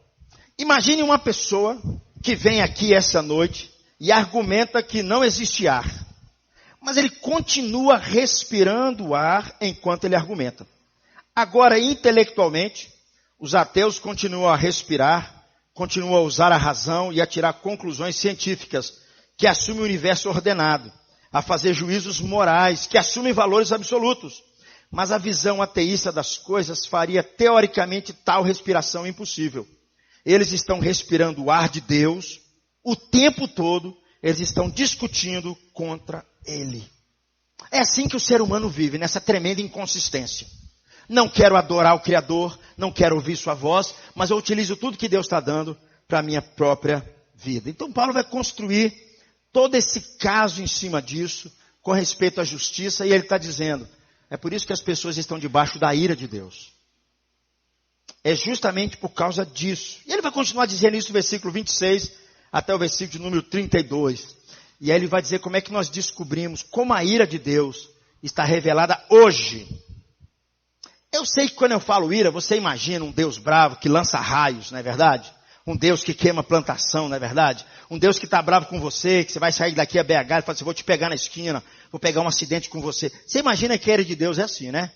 imagine uma pessoa que vem aqui essa noite e argumenta que não existe ar. Mas ele continua respirando o ar enquanto ele argumenta. Agora, intelectualmente, os ateus continuam a respirar, continuam a usar a razão e a tirar conclusões científicas que assumem o universo ordenado, a fazer juízos morais, que assumem valores absolutos. Mas a visão ateísta das coisas faria teoricamente tal respiração impossível. Eles estão respirando o ar de Deus, o tempo todo eles estão discutindo contra Ele. É assim que o ser humano vive, nessa tremenda inconsistência. Não quero adorar o Criador, não quero ouvir sua voz, mas eu utilizo tudo que Deus está dando para a minha própria vida. Então Paulo vai construir todo esse caso em cima disso, com respeito à justiça, e ele está dizendo... É por isso que as pessoas estão debaixo da ira de Deus. É justamente por causa disso. E ele vai continuar dizendo isso no versículo 26 até o versículo de número 32. E aí ele vai dizer como é que nós descobrimos como a ira de Deus está revelada hoje. Eu sei que quando eu falo ira, você imagina um Deus bravo que lança raios, não é verdade? Um Deus que queima plantação, não é verdade? Um Deus que está bravo com você, que você vai sair daqui a BH e fala assim, vou te pegar na esquina, vou pegar um acidente com você. Você imagina que a ira de Deus é assim, né?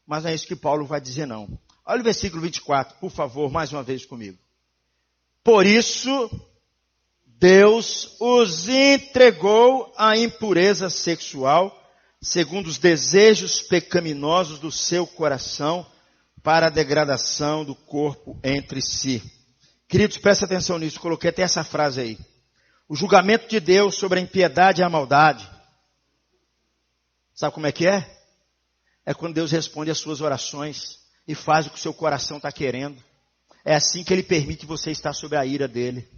Mas não é isso que Paulo vai dizer, não. Olha o versículo 24, por favor, mais uma vez comigo. Por isso, Deus os entregou à impureza sexual, segundo os desejos pecaminosos do seu coração, para a degradação do corpo entre si. Queridos, prestem atenção nisso, coloquei até essa frase aí. O julgamento de Deus sobre a impiedade e a maldade. Sabe como é que é? É quando Deus responde às suas orações e faz o que o seu coração está querendo. É assim que Ele permite você estar sob a ira dEle.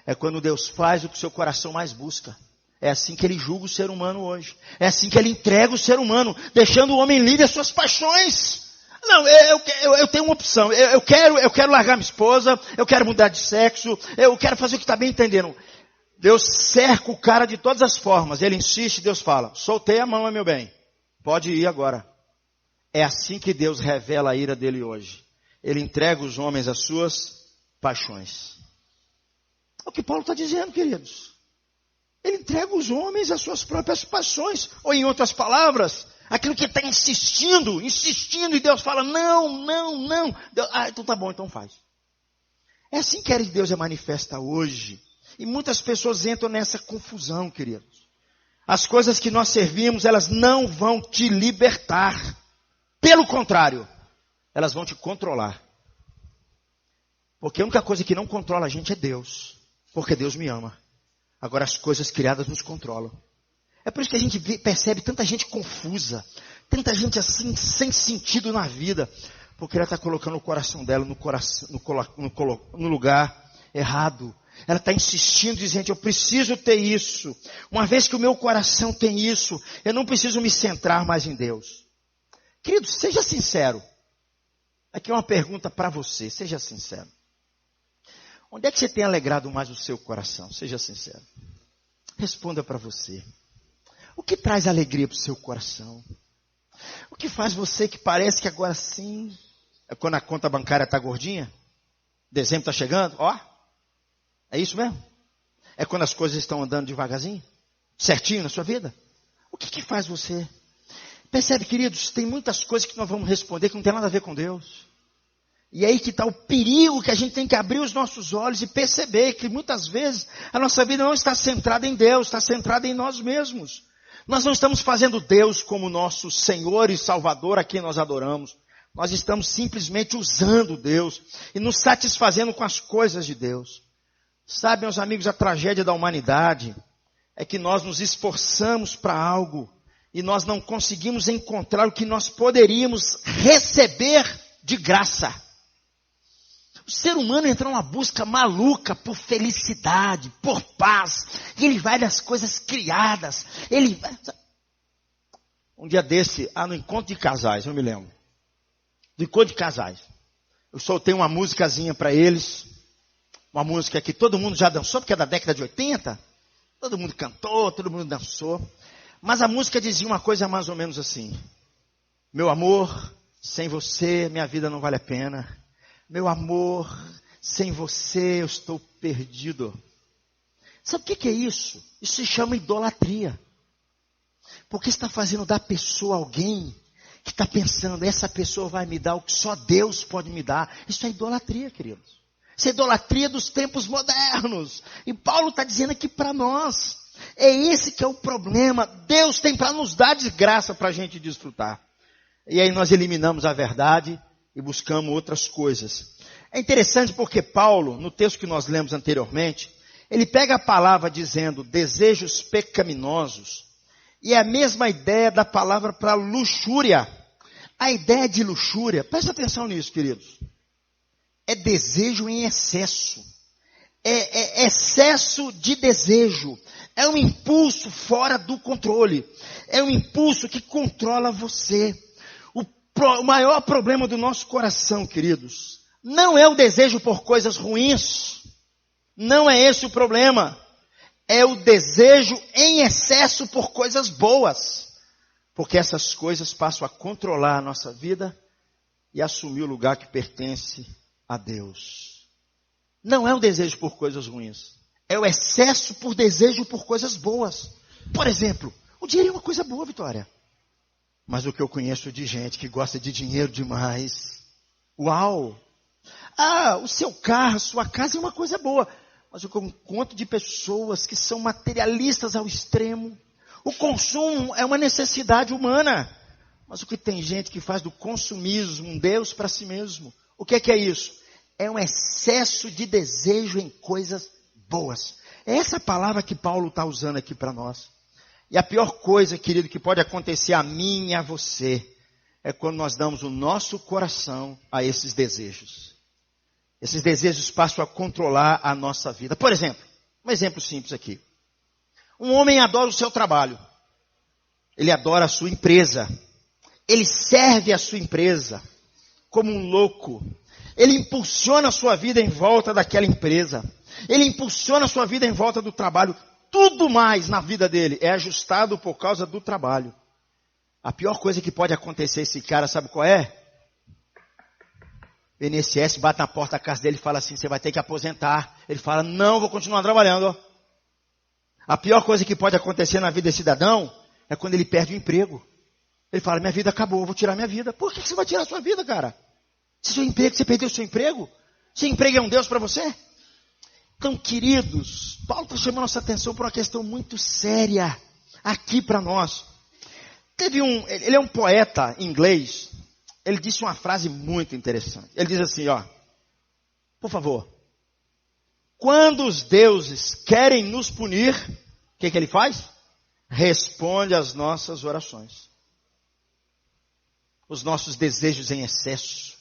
É quando Deus faz o que o seu coração mais busca. É assim que Ele julga o ser humano hoje. É assim que Ele entrega o ser humano, deixando o homem livre às suas paixões. Não, eu tenho uma opção. Eu quero largar minha esposa, eu quero mudar de sexo, eu quero fazer o que está bem entendendo. Deus cerca o cara de todas as formas. Ele insiste, Deus fala, soltei a mão, meu bem. Pode ir agora. É assim que Deus revela a ira dele hoje. Ele entrega os homens às suas paixões. É o que Paulo está dizendo, queridos. Ele entrega os homens às suas próprias paixões. Ou em outras palavras, aquilo que está insistindo, e Deus fala, não. Deus, então tá bom, então faz. É assim que a ira de Deus é manifesta hoje. E muitas pessoas entram nessa confusão, queridos. As coisas que nós servimos, elas não vão te libertar. Pelo contrário, elas vão te controlar. Porque a única coisa que não controla a gente é Deus. Porque Deus me ama. Agora as coisas criadas nos controlam. É por isso que a gente percebe tanta gente confusa. Tanta gente assim, sem sentido na vida. Porque ela está colocando o coração dela no lugar errado. Ela está insistindo, dizendo, eu preciso ter isso. Uma vez que o meu coração tem isso, eu não preciso me centrar mais em Deus. Querido, seja sincero. Aqui é uma pergunta para você, seja sincero. Onde é que você tem alegrado mais o seu coração? Seja sincero. Responda para você. O que traz alegria para o seu coração? O que faz você que parece que agora sim, é quando a conta bancária está gordinha? Dezembro está chegando, ó. É isso mesmo? É quando as coisas estão andando devagarzinho? Certinho na sua vida? O que faz você? Percebe, queridos, tem muitas coisas que nós vamos responder que não tem nada a ver com Deus. E aí que está o perigo que a gente tem que abrir os nossos olhos e perceber que muitas vezes a nossa vida não está centrada em Deus, está centrada em nós mesmos. Nós não estamos fazendo Deus como nosso Senhor e Salvador a quem nós adoramos. Nós estamos simplesmente usando Deus e nos satisfazendo com as coisas de Deus. Sabe, meus amigos, a tragédia da humanidade é que nós nos esforçamos para algo e nós não conseguimos encontrar o que nós poderíamos receber de graça. O ser humano entra numa busca maluca por felicidade, por paz, e ele vai das coisas criadas. Um dia desse, no encontro de casais, eu me lembro. Do encontro de casais. Eu soltei uma musicazinha para eles. Uma música que todo mundo já dançou, porque é da década de 80. Todo mundo cantou, todo mundo dançou. Mas a música dizia uma coisa mais ou menos assim. Meu amor, sem você minha vida não vale a pena. Meu amor, sem você eu estou perdido. Sabe o que é isso? Isso se chama idolatria. Porque está fazendo da pessoa alguém que está pensando, essa pessoa vai me dar o que só Deus pode me dar. Isso é idolatria, queridos. Isso é idolatria dos tempos modernos. E Paulo está dizendo aqui para nós. É esse que é o problema. Deus tem para nos dar de graça para a gente desfrutar. E aí nós eliminamos a verdade e buscamos outras coisas. É interessante porque Paulo, no texto que nós lemos anteriormente, ele pega a palavra dizendo desejos pecaminosos. E é a mesma ideia da palavra para luxúria. A ideia de luxúria, presta atenção nisso, queridos. É desejo em excesso. É excesso de desejo. É um impulso fora do controle. É um impulso que controla você. O maior problema do nosso coração, queridos, não é o desejo por coisas ruins. Não é esse o problema. É o desejo em excesso por coisas boas. Porque essas coisas passam a controlar a nossa vida e assumir o lugar que pertence a Deus. Não é o desejo por coisas ruins. É o excesso por desejo por coisas boas. Por exemplo, o dinheiro é uma coisa boa, Vitória. Mas o que eu conheço de gente que gosta de dinheiro demais. Uau! O seu carro, a sua casa é uma coisa boa. Mas eu encontro de pessoas que são materialistas ao extremo. O consumo é uma necessidade humana. Mas o que tem gente que faz do consumismo um Deus para si mesmo. O que é isso? É um excesso de desejo em coisas boas. É essa palavra que Paulo está usando aqui para nós. E a pior coisa, querido, que pode acontecer a mim e a você, é quando nós damos o nosso coração a esses desejos. Esses desejos passam a controlar a nossa vida. Por exemplo, um exemplo simples aqui. Um homem adora o seu trabalho. Ele adora a sua empresa. Ele serve a sua empresa como um louco. Ele impulsiona a sua vida em volta daquela empresa. Ele impulsiona a sua vida em volta do trabalho. Tudo mais na vida dele é ajustado por causa do trabalho. A pior coisa que pode acontecer a esse cara, sabe qual é? O INSS bate na porta da casa dele e fala assim, você vai ter que aposentar. Ele fala, não, vou continuar trabalhando. A pior coisa que pode acontecer na vida desse cidadão é quando ele perde o emprego. Ele fala, minha vida acabou, eu vou tirar minha vida. Por que você vai tirar a sua vida, cara? Se seu emprego, você perdeu o seu emprego? Seu emprego é um Deus para você? Então, queridos, Paulo está chamando nossa atenção para uma questão muito séria aqui para nós. Ele é um poeta inglês, ele disse uma frase muito interessante. Ele diz assim, por favor, quando os deuses querem nos punir, o que ele faz? Responde às nossas orações. Os nossos desejos em excesso,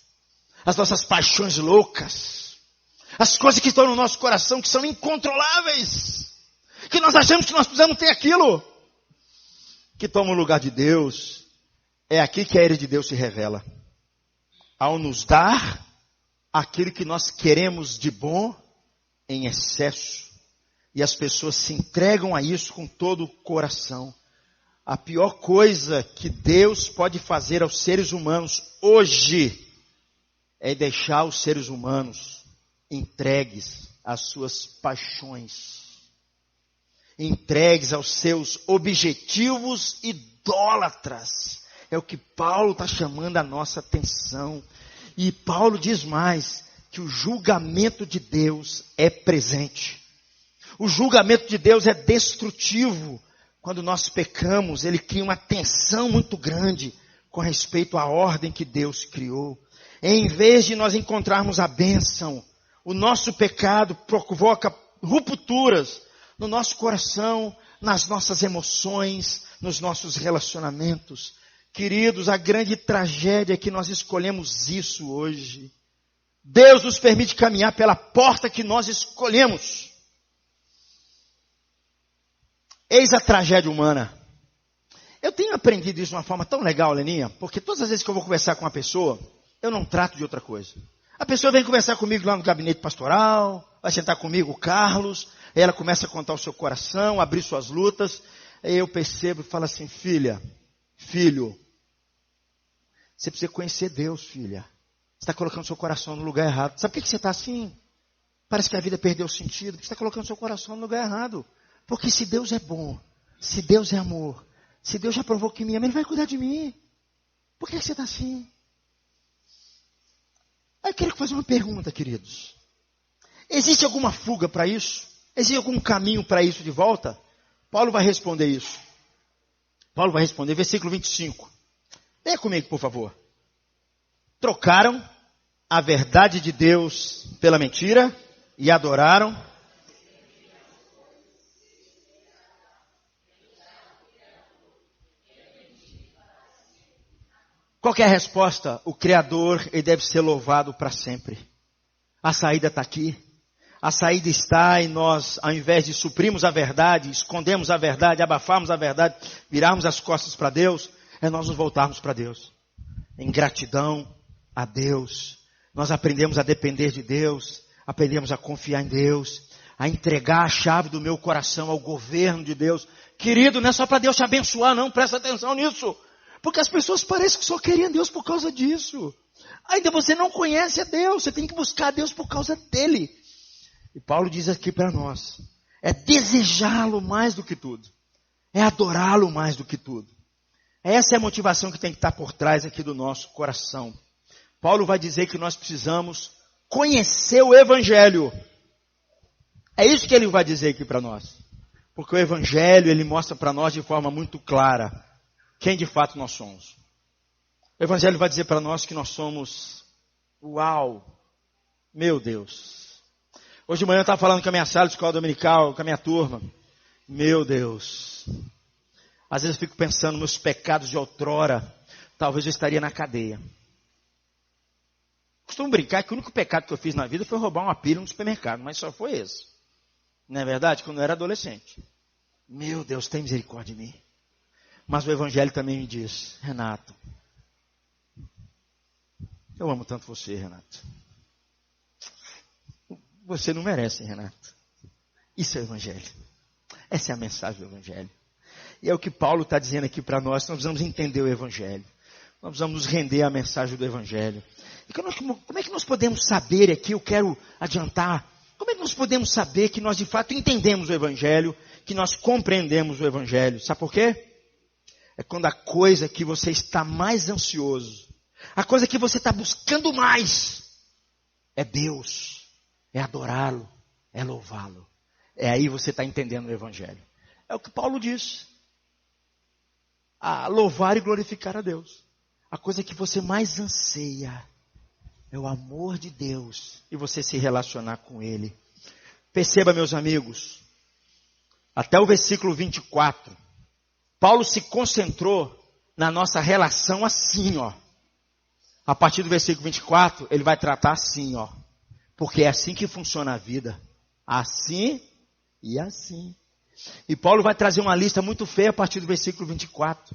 as nossas paixões loucas, as coisas que estão no nosso coração que são incontroláveis, que nós achamos que nós precisamos ter aquilo, que toma o lugar de Deus, é aqui que a ira de Deus se revela. Ao nos dar aquilo que nós queremos de bom em excesso, e as pessoas se entregam a isso com todo o coração. A pior coisa que Deus pode fazer aos seres humanos hoje é deixar os seres humanos entregues às suas paixões, entregues aos seus objetivos idólatras. É o que Paulo está chamando a nossa atenção. E Paulo diz mais, que o julgamento de Deus é presente. O julgamento de Deus é destrutivo. Quando nós pecamos, ele cria uma tensão muito grande com respeito à ordem que Deus criou. Em vez de nós encontrarmos a bênção, o nosso pecado provoca rupturas no nosso coração, nas nossas emoções, nos nossos relacionamentos. Queridos, a grande tragédia é que nós escolhemos isso hoje. Deus nos permite caminhar pela porta que nós escolhemos. Eis a tragédia humana. Eu tenho aprendido isso de uma forma tão legal, Leninha, porque todas as vezes que eu vou conversar com uma pessoa, eu não trato de outra coisa. A pessoa vem conversar comigo lá no gabinete pastoral, vai sentar comigo, o Carlos, aí ela começa a contar o seu coração, abrir suas lutas, aí eu percebo e falo assim, filho, você precisa conhecer Deus, filha. Você está colocando seu coração no lugar errado. Sabe por que você está assim? Parece que a vida perdeu o sentido, porque você está colocando seu coração no lugar errado. Porque se Deus é bom, se Deus é amor, se Deus já provou que me ama, Ele vai cuidar de mim. Por que você está assim? Aí eu quero fazer uma pergunta, queridos. Existe alguma fuga para isso? Existe algum caminho para isso de volta? Paulo vai responder isso. Paulo vai responder, versículo 25. Leia comigo, por favor. Trocaram a verdade de Deus pela mentira e adoraram. Qual que é a resposta? O Criador, Ele deve ser louvado para sempre. A saída está aqui. A saída está em nós, ao invés de suprirmos a verdade, escondermos a verdade, abafarmos a verdade, virarmos as costas para Deus, é nós nos voltarmos para Deus. Em gratidão a Deus. Nós aprendemos a depender de Deus, aprendemos a confiar em Deus, a entregar a chave do meu coração ao governo de Deus. Querido, não é só para Deus te abençoar, não, presta atenção nisso. Porque as pessoas parecem que só queriam Deus por causa disso. Ainda você não conhece a Deus, você tem que buscar a Deus por causa dEle. E Paulo diz aqui para nós, é desejá-lo mais do que tudo. É adorá-lo mais do que tudo. Essa é a motivação que tem que estar por trás aqui do nosso coração. Paulo vai dizer que nós precisamos conhecer o Evangelho. É isso que ele vai dizer aqui para nós. Porque o Evangelho, ele mostra para nós de forma muito clara quem de fato nós somos. O Evangelho vai dizer para nós que nós somos, uau, meu Deus. Hoje de manhã eu estava falando com a minha sala de escola dominical, com a minha turma. Meu Deus. Às vezes eu fico pensando, meus pecados de outrora, talvez eu estaria na cadeia. Costumo brincar que o único pecado que eu fiz na vida foi roubar uma pilha no supermercado, mas só foi esse. Não é verdade? Quando eu era adolescente. Meu Deus, tem misericórdia de mim. Mas o Evangelho também me diz, Renato, eu amo tanto você, Renato. Você não merece, Renato. Isso é o Evangelho. Essa é a mensagem do Evangelho. E é o que Paulo está dizendo aqui para nós. Nós precisamos entender o Evangelho. Nós precisamos nos render à mensagem do Evangelho. E como é que nós podemos saber aqui, eu quero adiantar, como é que nós podemos saber que nós de fato entendemos o Evangelho, que nós compreendemos o Evangelho? Sabe por quê? É quando a coisa que você está mais ansioso, a coisa que você está buscando mais, é Deus, é adorá-lo, é louvá-lo. É aí você está entendendo o Evangelho. É o que Paulo diz. A louvar e glorificar a Deus. A coisa que você mais anseia é o amor de Deus e você se relacionar com Ele. Perceba, meus amigos, até o versículo 24, Paulo se concentrou na nossa relação assim, ó. A partir do versículo 24, ele vai tratar assim, ó. Porque é assim que funciona a vida. Assim e assim. E Paulo vai trazer uma lista muito feia a partir do versículo 24.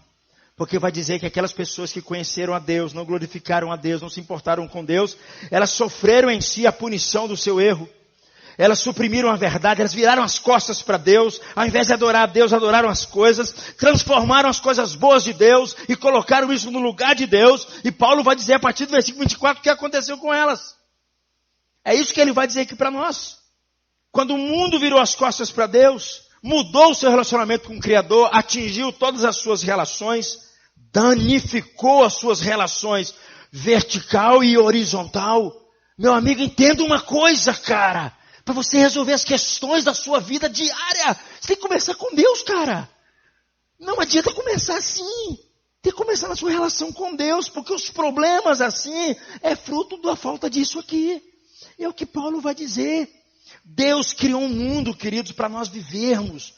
Porque vai dizer que aquelas pessoas que conheceram a Deus, não glorificaram a Deus, não se importaram com Deus, elas sofreram em si a punição do seu erro. Elas suprimiram a verdade, elas viraram as costas para Deus, ao invés de adorar a Deus, adoraram as coisas, transformaram as coisas boas de Deus e colocaram isso no lugar de Deus. E Paulo vai dizer a partir do versículo 24 o que aconteceu com elas. É isso que ele vai dizer aqui para nós. Quando o mundo virou as costas para Deus, mudou o seu relacionamento com o Criador, atingiu todas as suas relações, danificou as suas relações vertical e horizontal. Meu amigo, entenda uma coisa, cara. Para você resolver as questões da sua vida diária, você tem que começar com Deus, cara. Não adianta começar assim. Tem que começar na sua relação com Deus, porque os problemas assim é fruto da falta disso aqui. É o que Paulo vai dizer. Deus criou um mundo, queridos, para nós vivermos.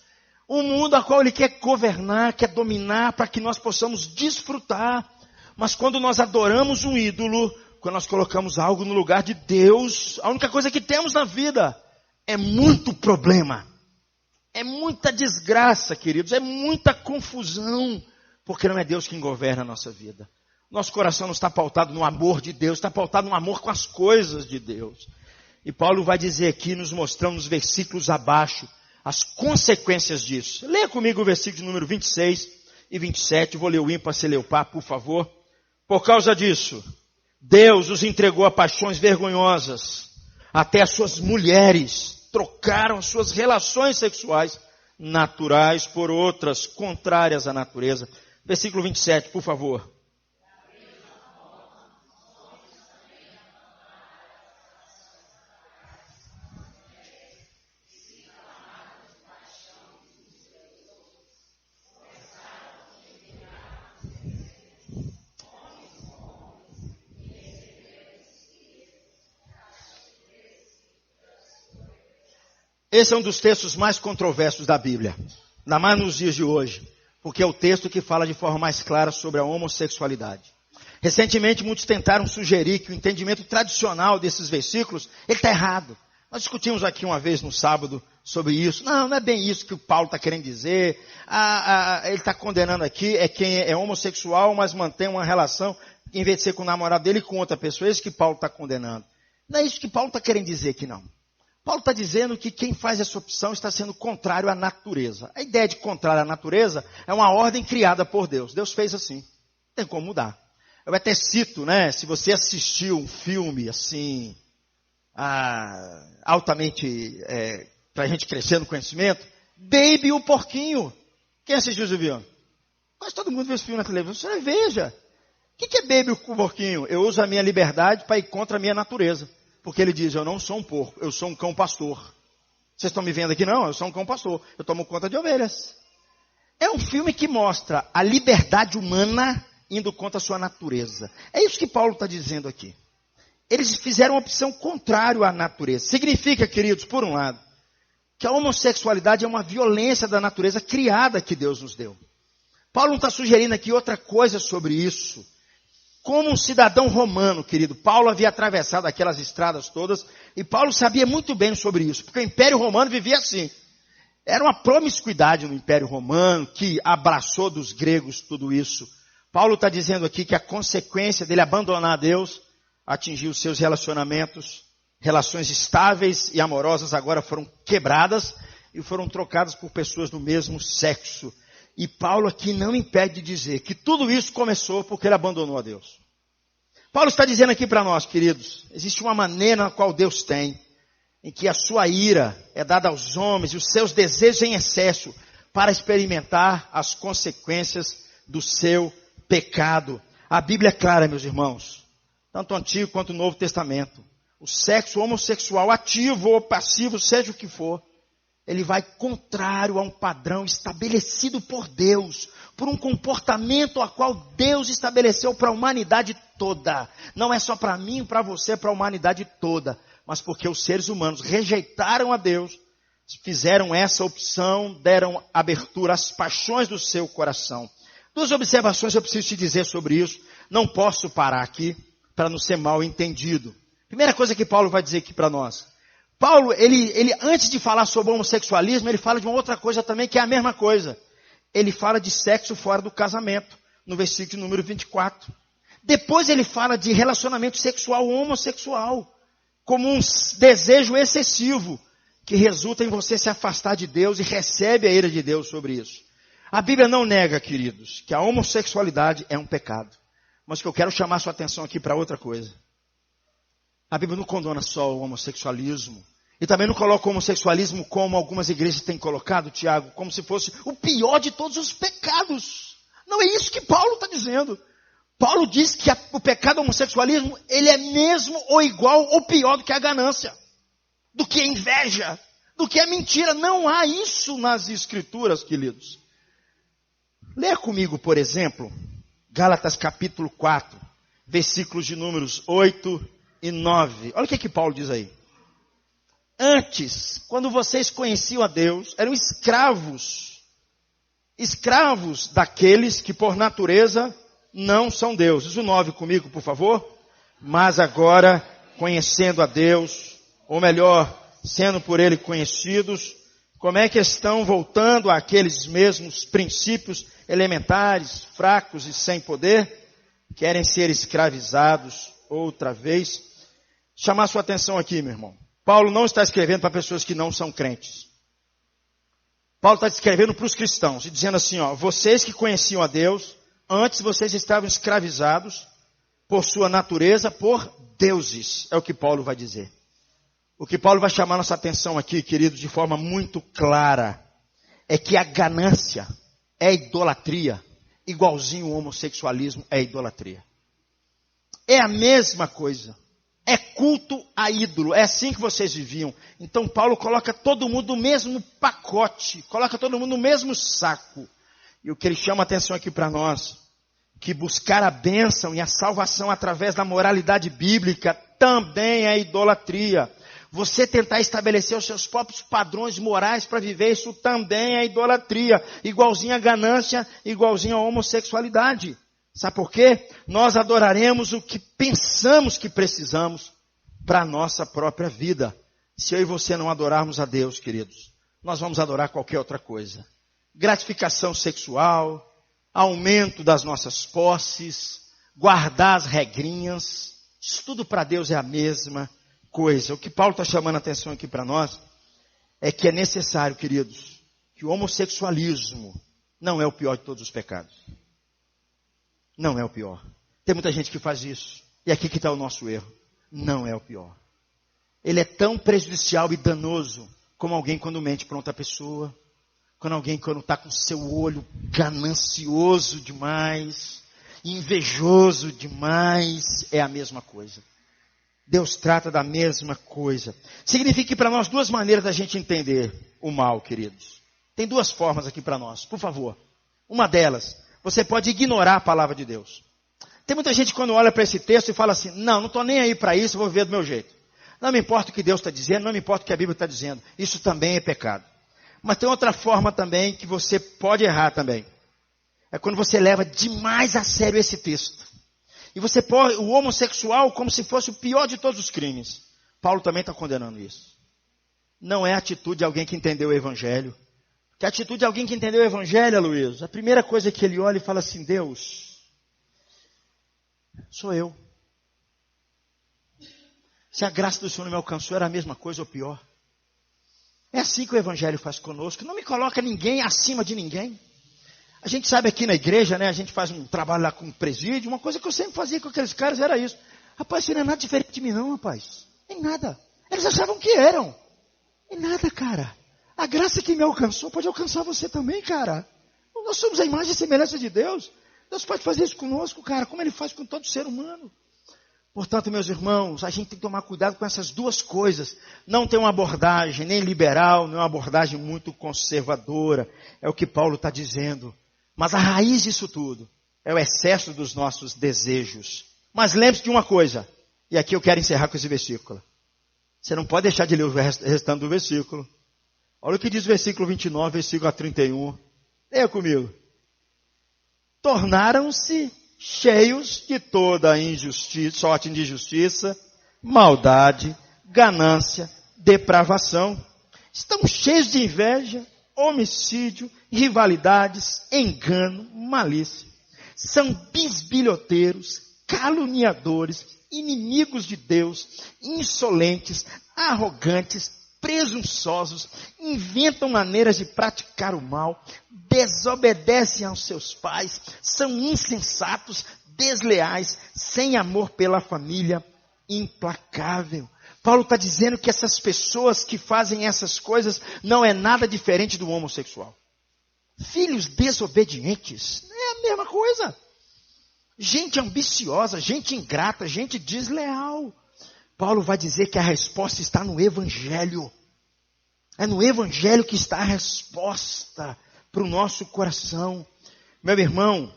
Um mundo a qual Ele quer governar, quer dominar, para que nós possamos desfrutar. Mas quando nós adoramos um ídolo, quando nós colocamos algo no lugar de Deus, a única coisa que temos na vida é muito problema. É muita desgraça, queridos, é muita confusão, porque não é Deus quem governa a nossa vida. Nosso coração não está pautado no amor de Deus, está pautado no amor com as coisas de Deus. E Paulo vai dizer aqui, nos mostrando nos versículos abaixo, as consequências disso. Leia comigo o versículo número 26 e 27, vou ler o ímpar, você lê o par, por favor. Por causa disso, Deus os entregou a paixões vergonhosas, até as suas mulheres trocaram suas relações sexuais naturais por outras contrárias à natureza. Versículo 27, por favor. Esse é um dos textos mais controversos da Bíblia, ainda mais nos dias de hoje, porque é o texto que fala de forma mais clara sobre a homossexualidade. Recentemente, muitos tentaram sugerir que o entendimento tradicional desses versículos, ele está errado. Nós discutimos aqui uma vez no sábado sobre isso. Não é bem isso que o Paulo está querendo dizer. Ele está condenando aqui, é quem é homossexual, mas mantém uma relação, em vez de ser com o namorado dele, com outra pessoa. É isso que Paulo está condenando. Não é isso que Paulo está querendo dizer aqui, não. Paulo está dizendo que quem faz essa opção está sendo contrário à natureza. A ideia de contrário à natureza é uma ordem criada por Deus. Deus fez assim. Não tem como mudar. Eu até cito, né? Se você assistiu um filme assim, altamente, para a gente crescer no conhecimento, Baby o Porquinho. Quem assistiu esse filme? Quase todo mundo vê esse filme na televisão. Você veja. O que é Baby o Porquinho? Eu uso a minha liberdade para ir contra a minha natureza. Porque ele diz, eu não sou um porco, eu sou um cão pastor. Vocês estão me vendo aqui? Não, eu sou um cão pastor. Eu tomo conta de ovelhas. É um filme que mostra a liberdade humana indo contra a sua natureza. É isso que Paulo está dizendo aqui. Eles fizeram uma opção contrária à natureza. Significa, queridos, por um lado, que a homossexualidade é uma violência da natureza criada que Deus nos deu. Paulo não está sugerindo aqui outra coisa sobre isso. Como um cidadão romano, querido, Paulo havia atravessado aquelas estradas todas, e Paulo sabia muito bem sobre isso, porque o Império Romano vivia assim. Era uma promiscuidade no Império Romano, que abraçou dos gregos tudo isso. Paulo está dizendo aqui que a consequência dele abandonar a Deus, atingiu seus relacionamentos, relações estáveis e amorosas agora foram quebradas e foram trocadas por pessoas do mesmo sexo. E Paulo aqui não impede de dizer que tudo isso começou porque ele abandonou a Deus. Paulo está dizendo aqui para nós, queridos, existe uma maneira na qual Deus tem, em que a sua ira é dada aos homens e os seus desejos em excesso para experimentar as consequências do seu pecado. A Bíblia é clara, meus irmãos, tanto o Antigo quanto o Novo Testamento. O sexo homossexual, ativo ou passivo, seja o que for, ele vai contrário a um padrão estabelecido por Deus, por um comportamento a qual Deus estabeleceu para a humanidade toda. Não é só para mim, para você, para a humanidade toda, mas porque os seres humanos rejeitaram a Deus, fizeram essa opção, deram abertura às paixões do seu coração. Duas observações eu preciso te dizer sobre isso, não posso parar aqui para não ser mal entendido. Primeira coisa que Paulo vai dizer aqui para nós. Paulo, ele antes de falar sobre o homossexualismo, ele fala de uma outra coisa também, que é a mesma coisa. Ele fala de sexo fora do casamento, no versículo número 24. Depois ele fala de relacionamento sexual homossexual, como um desejo excessivo, que resulta em você se afastar de Deus e recebe a ira de Deus sobre isso. A Bíblia não nega, queridos, que a homossexualidade é um pecado. Mas que eu quero chamar sua atenção aqui para outra coisa. A Bíblia não condena só o homossexualismo. E também não coloca o homossexualismo como algumas igrejas têm colocado, Tiago, como se fosse o pior de todos os pecados. Não é isso que Paulo está dizendo. Paulo diz que o pecado do homossexualismo, ele é mesmo ou igual ou pior do que a ganância, do que a inveja, do que a mentira. Não há isso nas Escrituras, queridos. Leia comigo, por exemplo, Gálatas capítulo 4, versículos de números 8 e 9. Olha o que Paulo diz aí. Antes, quando vocês conheciam a Deus, eram escravos daqueles que por natureza não são deuses. O 9 comigo, por favor. Mas agora, conhecendo a Deus, ou melhor, sendo por Ele conhecidos, como é que estão voltando àqueles mesmos princípios elementares, fracos e sem poder? Querem ser escravizados outra vez? Chamar sua atenção aqui, meu irmão. Paulo não está escrevendo para pessoas que não são crentes. Paulo está escrevendo para os cristãos e dizendo assim, ó, vocês que conheciam a Deus, antes vocês estavam escravizados por sua natureza, por deuses. É o que Paulo vai dizer. O que Paulo vai chamar nossa atenção aqui, queridos, de forma muito clara, é que a ganância é idolatria, igualzinho o homossexualismo é idolatria. É a mesma coisa. É culto a ídolo. É assim que vocês viviam. Então Paulo coloca todo mundo no mesmo pacote. Coloca todo mundo no mesmo saco. E o que ele chama a atenção aqui para nós, que buscar a bênção e a salvação através da moralidade bíblica também é idolatria. Você tentar estabelecer os seus próprios padrões morais para viver, isso também é idolatria. Igualzinho a ganância, igualzinho a homossexualidade. Sabe por quê? Nós adoraremos o que pensamos que precisamos para a nossa própria vida. Se eu e você não adorarmos a Deus, queridos, nós vamos adorar qualquer outra coisa. Gratificação sexual, aumento das nossas posses, guardar as regrinhas, isso tudo para Deus é a mesma coisa. O que Paulo está chamando a atenção aqui para nós é que é necessário, queridos, que o homossexualismo não é o pior de todos os pecados. Não é o pior. Tem muita gente que faz isso. E aqui que está o nosso erro. Não é o pior. Ele é tão prejudicial e danoso como alguém quando mente para outra pessoa. Quando alguém quando está com seu olho ganancioso demais, invejoso demais, é a mesma coisa. Deus trata da mesma coisa. Significa que para nós duas maneiras da gente entender o mal, queridos. Tem duas formas aqui para nós, por favor. Uma delas, você pode ignorar a palavra de Deus. Tem muita gente quando olha para esse texto e fala assim, não estou nem aí para isso, vou viver do meu jeito. Não me importa o que Deus está dizendo, não me importa o que a Bíblia está dizendo. Isso também é pecado. Mas tem outra forma também que você pode errar também. É quando você leva demais a sério esse texto. E você põe o homossexual como se fosse o pior de todos os crimes. Paulo também está condenando isso. Não é a atitude de alguém que entendeu o Evangelho. Que a atitude de alguém que entendeu o Evangelho, Luiz, a primeira coisa que ele olha e fala assim, Deus, sou eu. Se a graça do Senhor não me alcançou, era a mesma coisa ou pior. É assim que o Evangelho faz conosco. Não me coloca ninguém acima de ninguém. A gente sabe aqui na igreja, né? A gente faz um trabalho lá com o presídio. Uma coisa que eu sempre fazia com aqueles caras era isso. Rapaz, isso não é nada diferente de mim não, rapaz. Nem nada. Eles achavam que eram. É nada, cara. A graça que me alcançou pode alcançar você também, cara. Nós somos a imagem e semelhança de Deus. Deus pode fazer isso conosco, cara, como Ele faz com todo ser humano. Portanto, meus irmãos, a gente tem que tomar cuidado com essas duas coisas. Não tem uma abordagem nem liberal, nem uma abordagem muito conservadora. É o que Paulo está dizendo. Mas a raiz disso tudo é o excesso dos nossos desejos. Mas lembre-se de uma coisa. E aqui eu quero encerrar com esse versículo. Você não pode deixar de ler o restante do versículo. Olha o que diz o versículo 29, versículo 31. Leia comigo. Tornaram-se cheios de toda a injustiça, sorte de injustiça, maldade, ganância, depravação. Estão cheios de inveja, homicídio, rivalidades, engano, malícia. São bisbilhoteiros, caluniadores, inimigos de Deus, insolentes, arrogantes, presunçosos, inventam maneiras de praticar o mal, desobedecem aos seus pais, são insensatos, desleais, sem amor pela família, implacável. Paulo está dizendo que essas pessoas que fazem essas coisas não é nada diferente do homossexual. Filhos desobedientes, é a mesma coisa. Gente ambiciosa, gente ingrata, gente desleal. Paulo vai dizer que a resposta está no Evangelho. É no Evangelho que está a resposta para o nosso coração. Meu irmão,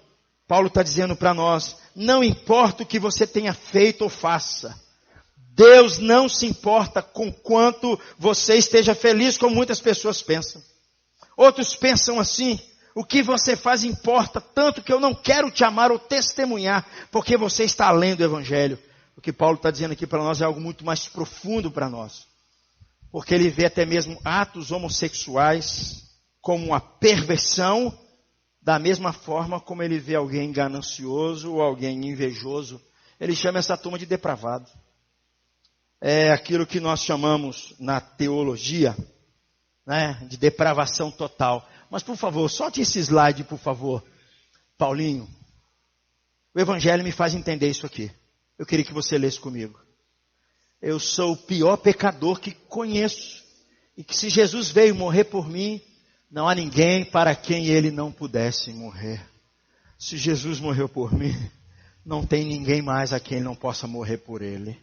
Paulo está dizendo para nós, não importa o que você tenha feito ou faça. Deus não se importa com quanto você esteja feliz, como muitas pessoas pensam. Outros pensam assim, o que você faz importa tanto que eu não quero te amar ou testemunhar, porque você está além do Evangelho. O que Paulo está dizendo aqui para nós é algo muito mais profundo para nós. Porque ele vê até mesmo atos homossexuais como uma perversão, da mesma forma como ele vê alguém ganancioso ou alguém invejoso. Ele chama essa turma de depravado. É aquilo que nós chamamos na teologia, né, de depravação total. Mas por favor, solte esse slide, por favor, Paulinho. O Evangelho me faz entender isso aqui. Eu queria que você lesse comigo. Eu sou o pior pecador que conheço. E que se Jesus veio morrer por mim, não há ninguém para quem ele não pudesse morrer. Se Jesus morreu por mim, não tem ninguém mais a quem ele não possa morrer por ele.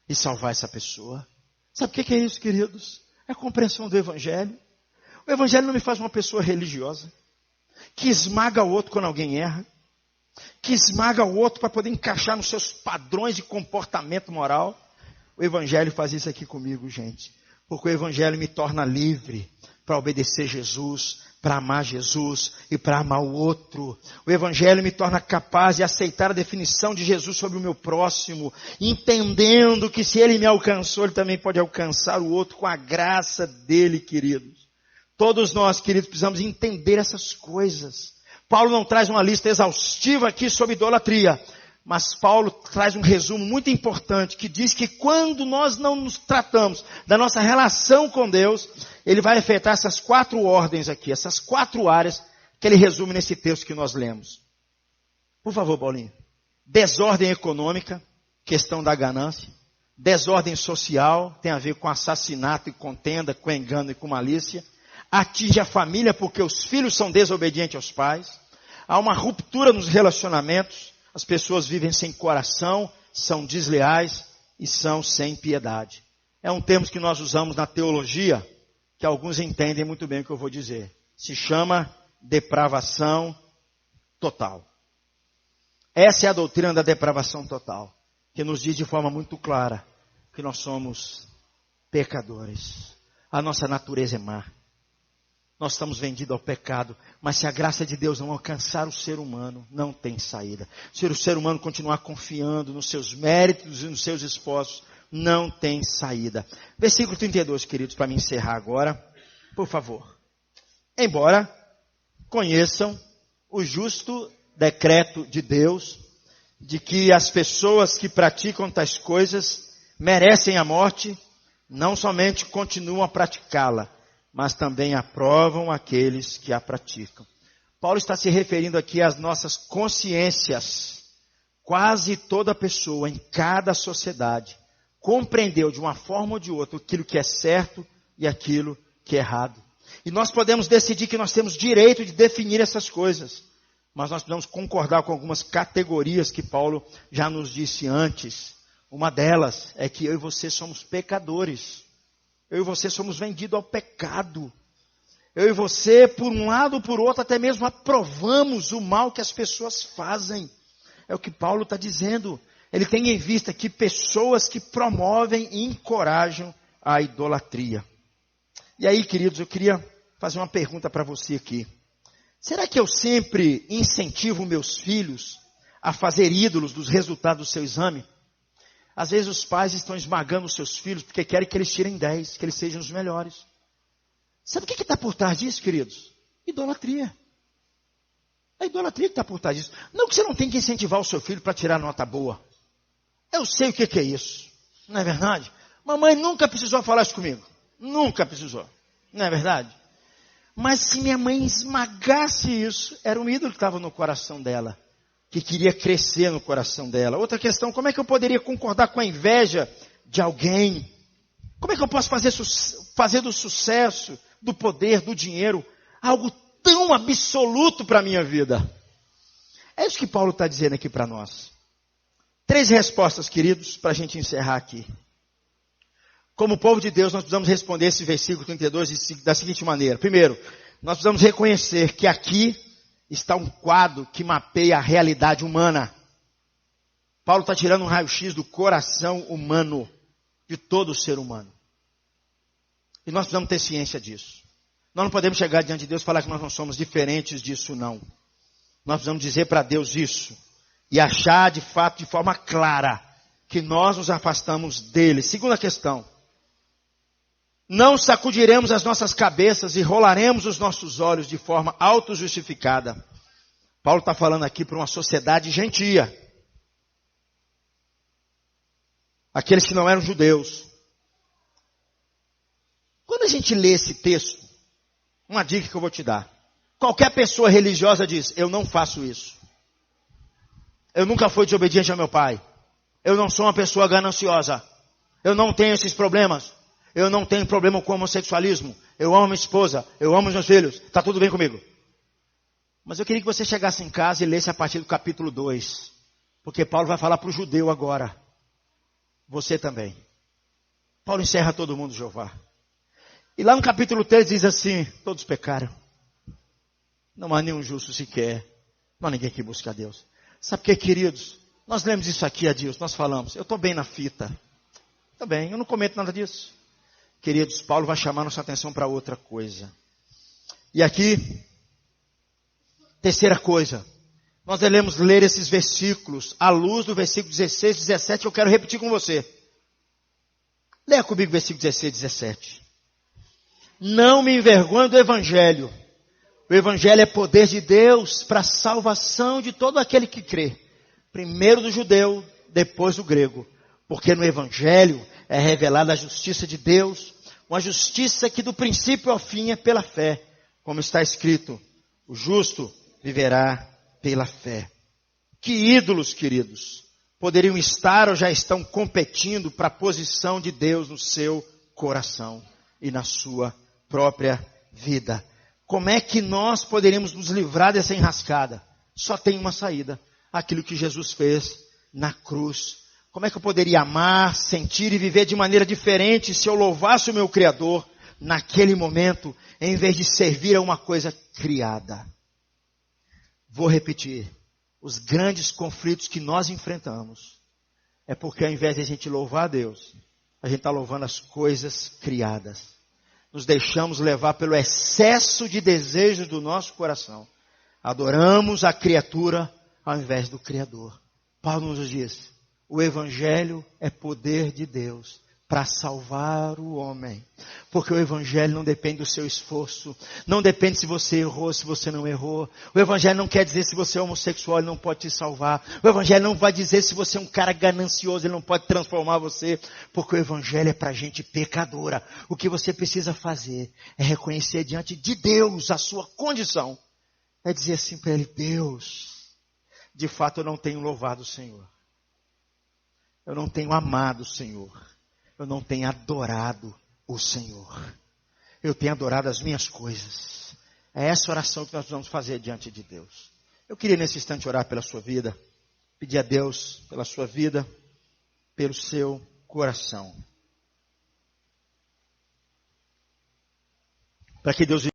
E salvar essa pessoa. Sabe o que é isso, queridos? É a compreensão do Evangelho. O Evangelho não me faz uma pessoa religiosa, que esmaga o outro quando alguém erra. Que esmaga o outro para poder encaixar nos seus padrões de comportamento moral. O Evangelho faz isso aqui comigo, gente. Porque o Evangelho me torna livre para obedecer Jesus, para amar Jesus e para amar o outro. O Evangelho me torna capaz de aceitar a definição de Jesus sobre o meu próximo, entendendo que se Ele me alcançou, Ele também pode alcançar o outro com a graça dEle, queridos. Todos nós, queridos, precisamos entender essas coisas. Paulo não traz uma lista exaustiva aqui sobre idolatria, mas Paulo traz um resumo muito importante que diz que quando nós não nos tratamos da nossa relação com Deus, ele vai afetar essas 4 ordens aqui, essas 4 áreas que ele resume nesse texto que nós lemos. Por favor, Paulinho. Desordem econômica, questão da ganância. Desordem social, tem a ver com assassinato e contenda, com engano e com malícia. Atinge a família porque os filhos são desobedientes aos pais. Há uma ruptura nos relacionamentos. As pessoas vivem sem coração, são desleais, e são sem piedade. É um termo que nós usamos na teologia, que alguns entendem muito bem o que eu vou dizer. Se chama depravação total. Essa é a doutrina da depravação total, que nos diz de forma muito clara que nós somos pecadores. A nossa natureza é má. Nós estamos vendidos ao pecado, mas se a graça de Deus não alcançar o ser humano, não tem saída. Se o ser humano continuar confiando nos seus méritos e nos seus esforços, não tem saída. Versículo 32, queridos, para me encerrar agora, por favor. Embora conheçam o justo decreto de Deus, de que as pessoas que praticam tais coisas merecem a morte, não somente continuam a praticá-la, mas também aprovam aqueles que a praticam. Paulo está se referindo aqui às nossas consciências. Quase toda pessoa em cada sociedade compreendeu de uma forma ou de outra aquilo que é certo e aquilo que é errado. E nós podemos decidir que nós temos direito de definir essas coisas. Mas nós precisamos concordar com algumas categorias que Paulo já nos disse antes. Uma delas é que eu e você somos pecadores. Eu e você somos vendidos ao pecado. Eu e você, por um lado ou por outro, até mesmo aprovamos o mal que as pessoas fazem. É o que Paulo está dizendo. Ele tem em vista que pessoas que promovem e encorajam a idolatria. E aí, queridos, eu queria fazer uma pergunta para você aqui. Será que eu sempre incentivo meus filhos a fazer ídolos dos resultados do seu exame? Às vezes os pais estão esmagando os seus filhos porque querem que eles tirem 10, que eles sejam os melhores. Sabe o que está por trás disso, queridos? Idolatria. A idolatria que está por trás disso. Não que você não tem que incentivar o seu filho para tirar nota boa. Eu sei o que é isso. Não é verdade? Mamãe nunca precisou falar isso comigo. Nunca precisou. Não é verdade? Mas se minha mãe esmagasse isso, era um ídolo que estava no coração dela, que queria crescer no coração dela. Outra questão, como é que eu poderia concordar com a inveja de alguém? Como é que eu posso fazer do sucesso, do poder, do dinheiro, algo tão absoluto para a minha vida? É isso que Paulo está dizendo aqui para nós. 3 respostas, queridos, para a gente encerrar aqui. Como povo de Deus, nós precisamos responder esse versículo 32 da seguinte maneira. Primeiro, nós precisamos reconhecer que aqui está um quadro que mapeia a realidade humana. Paulo está tirando um raio-x do coração humano, de todo o ser humano. E nós precisamos ter ciência disso. Nós não podemos chegar diante de Deus e falar que nós não somos diferentes disso, não. Nós precisamos dizer para Deus isso. E achar, de fato, de forma clara, que nós nos afastamos dele. Segunda questão. Não sacudiremos as nossas cabeças e rolaremos os nossos olhos de forma autojustificada. Paulo está falando aqui para uma sociedade gentia. Aqueles que não eram judeus. Quando a gente lê esse texto, uma dica que eu vou te dar. Qualquer pessoa religiosa diz, eu não faço isso. Eu nunca fui desobediente ao meu pai. Eu não sou uma pessoa gananciosa. Eu não tenho esses problemas. Eu não tenho problema com homossexualismo. Eu amo minha esposa. Eu amo meus filhos. Está tudo bem comigo. Mas eu queria que você chegasse em casa e lesse a partir do capítulo 2. Porque Paulo vai falar para o judeu agora. Você também. Paulo encerra todo mundo, Jeová. E lá no capítulo 3 diz assim, todos pecaram. Não há nenhum justo sequer. Não há ninguém que busca a Deus. Sabe por quê, queridos? Nós lemos isso aqui a Deus, nós falamos, eu estou bem na fita. Está bem, eu não cometo nada disso. Queridos, Paulo vai chamar nossa atenção para outra coisa. E aqui, terceira coisa, nós devemos ler esses versículos à luz do versículo 16 e 17, eu quero repetir com você. Leia comigo o versículo 16 e 17. Não me envergonho do Evangelho. O Evangelho é poder de Deus para a salvação de todo aquele que crê. Primeiro do judeu, depois do grego. Porque no Evangelho é revelada a justiça de Deus, uma justiça que do princípio ao fim é pela fé. Como está escrito, o justo viverá pela fé. Que ídolos, queridos, poderiam estar ou já estão competindo para a posição de Deus no seu coração e na sua própria vida? Como é que nós poderíamos nos livrar dessa enrascada? Só tem uma saída. Aquilo que Jesus fez na cruz. Como é que eu poderia amar, sentir e viver de maneira diferente se eu louvasse o meu Criador naquele momento, em vez de servir a uma coisa criada? Vou repetir. Os grandes conflitos que nós enfrentamos é porque ao invés de a gente louvar a Deus, a gente está louvando as coisas criadas. Nos deixamos levar pelo excesso de desejos do nosso coração. Adoramos a criatura ao invés do Criador. Paulo nos diz, o Evangelho é poder de Deus para salvar o homem. Porque o Evangelho não depende do seu esforço. Não depende se você errou, se você não errou. O Evangelho não quer dizer se você é homossexual, ele não pode te salvar. O Evangelho não vai dizer se você é um cara ganancioso, ele não pode transformar você. Porque o Evangelho é para gente pecadora. O que você precisa fazer é reconhecer diante de Deus a sua condição. É dizer assim para ele, Deus, de fato eu não tenho louvado o Senhor. Eu não tenho amado o Senhor. Eu não tenho adorado o Senhor. Eu tenho adorado as minhas coisas. É essa oração que nós vamos fazer diante de Deus. Eu queria nesse instante orar pela sua vida. Pedir a Deus pela sua vida, pelo seu coração. Para que Deus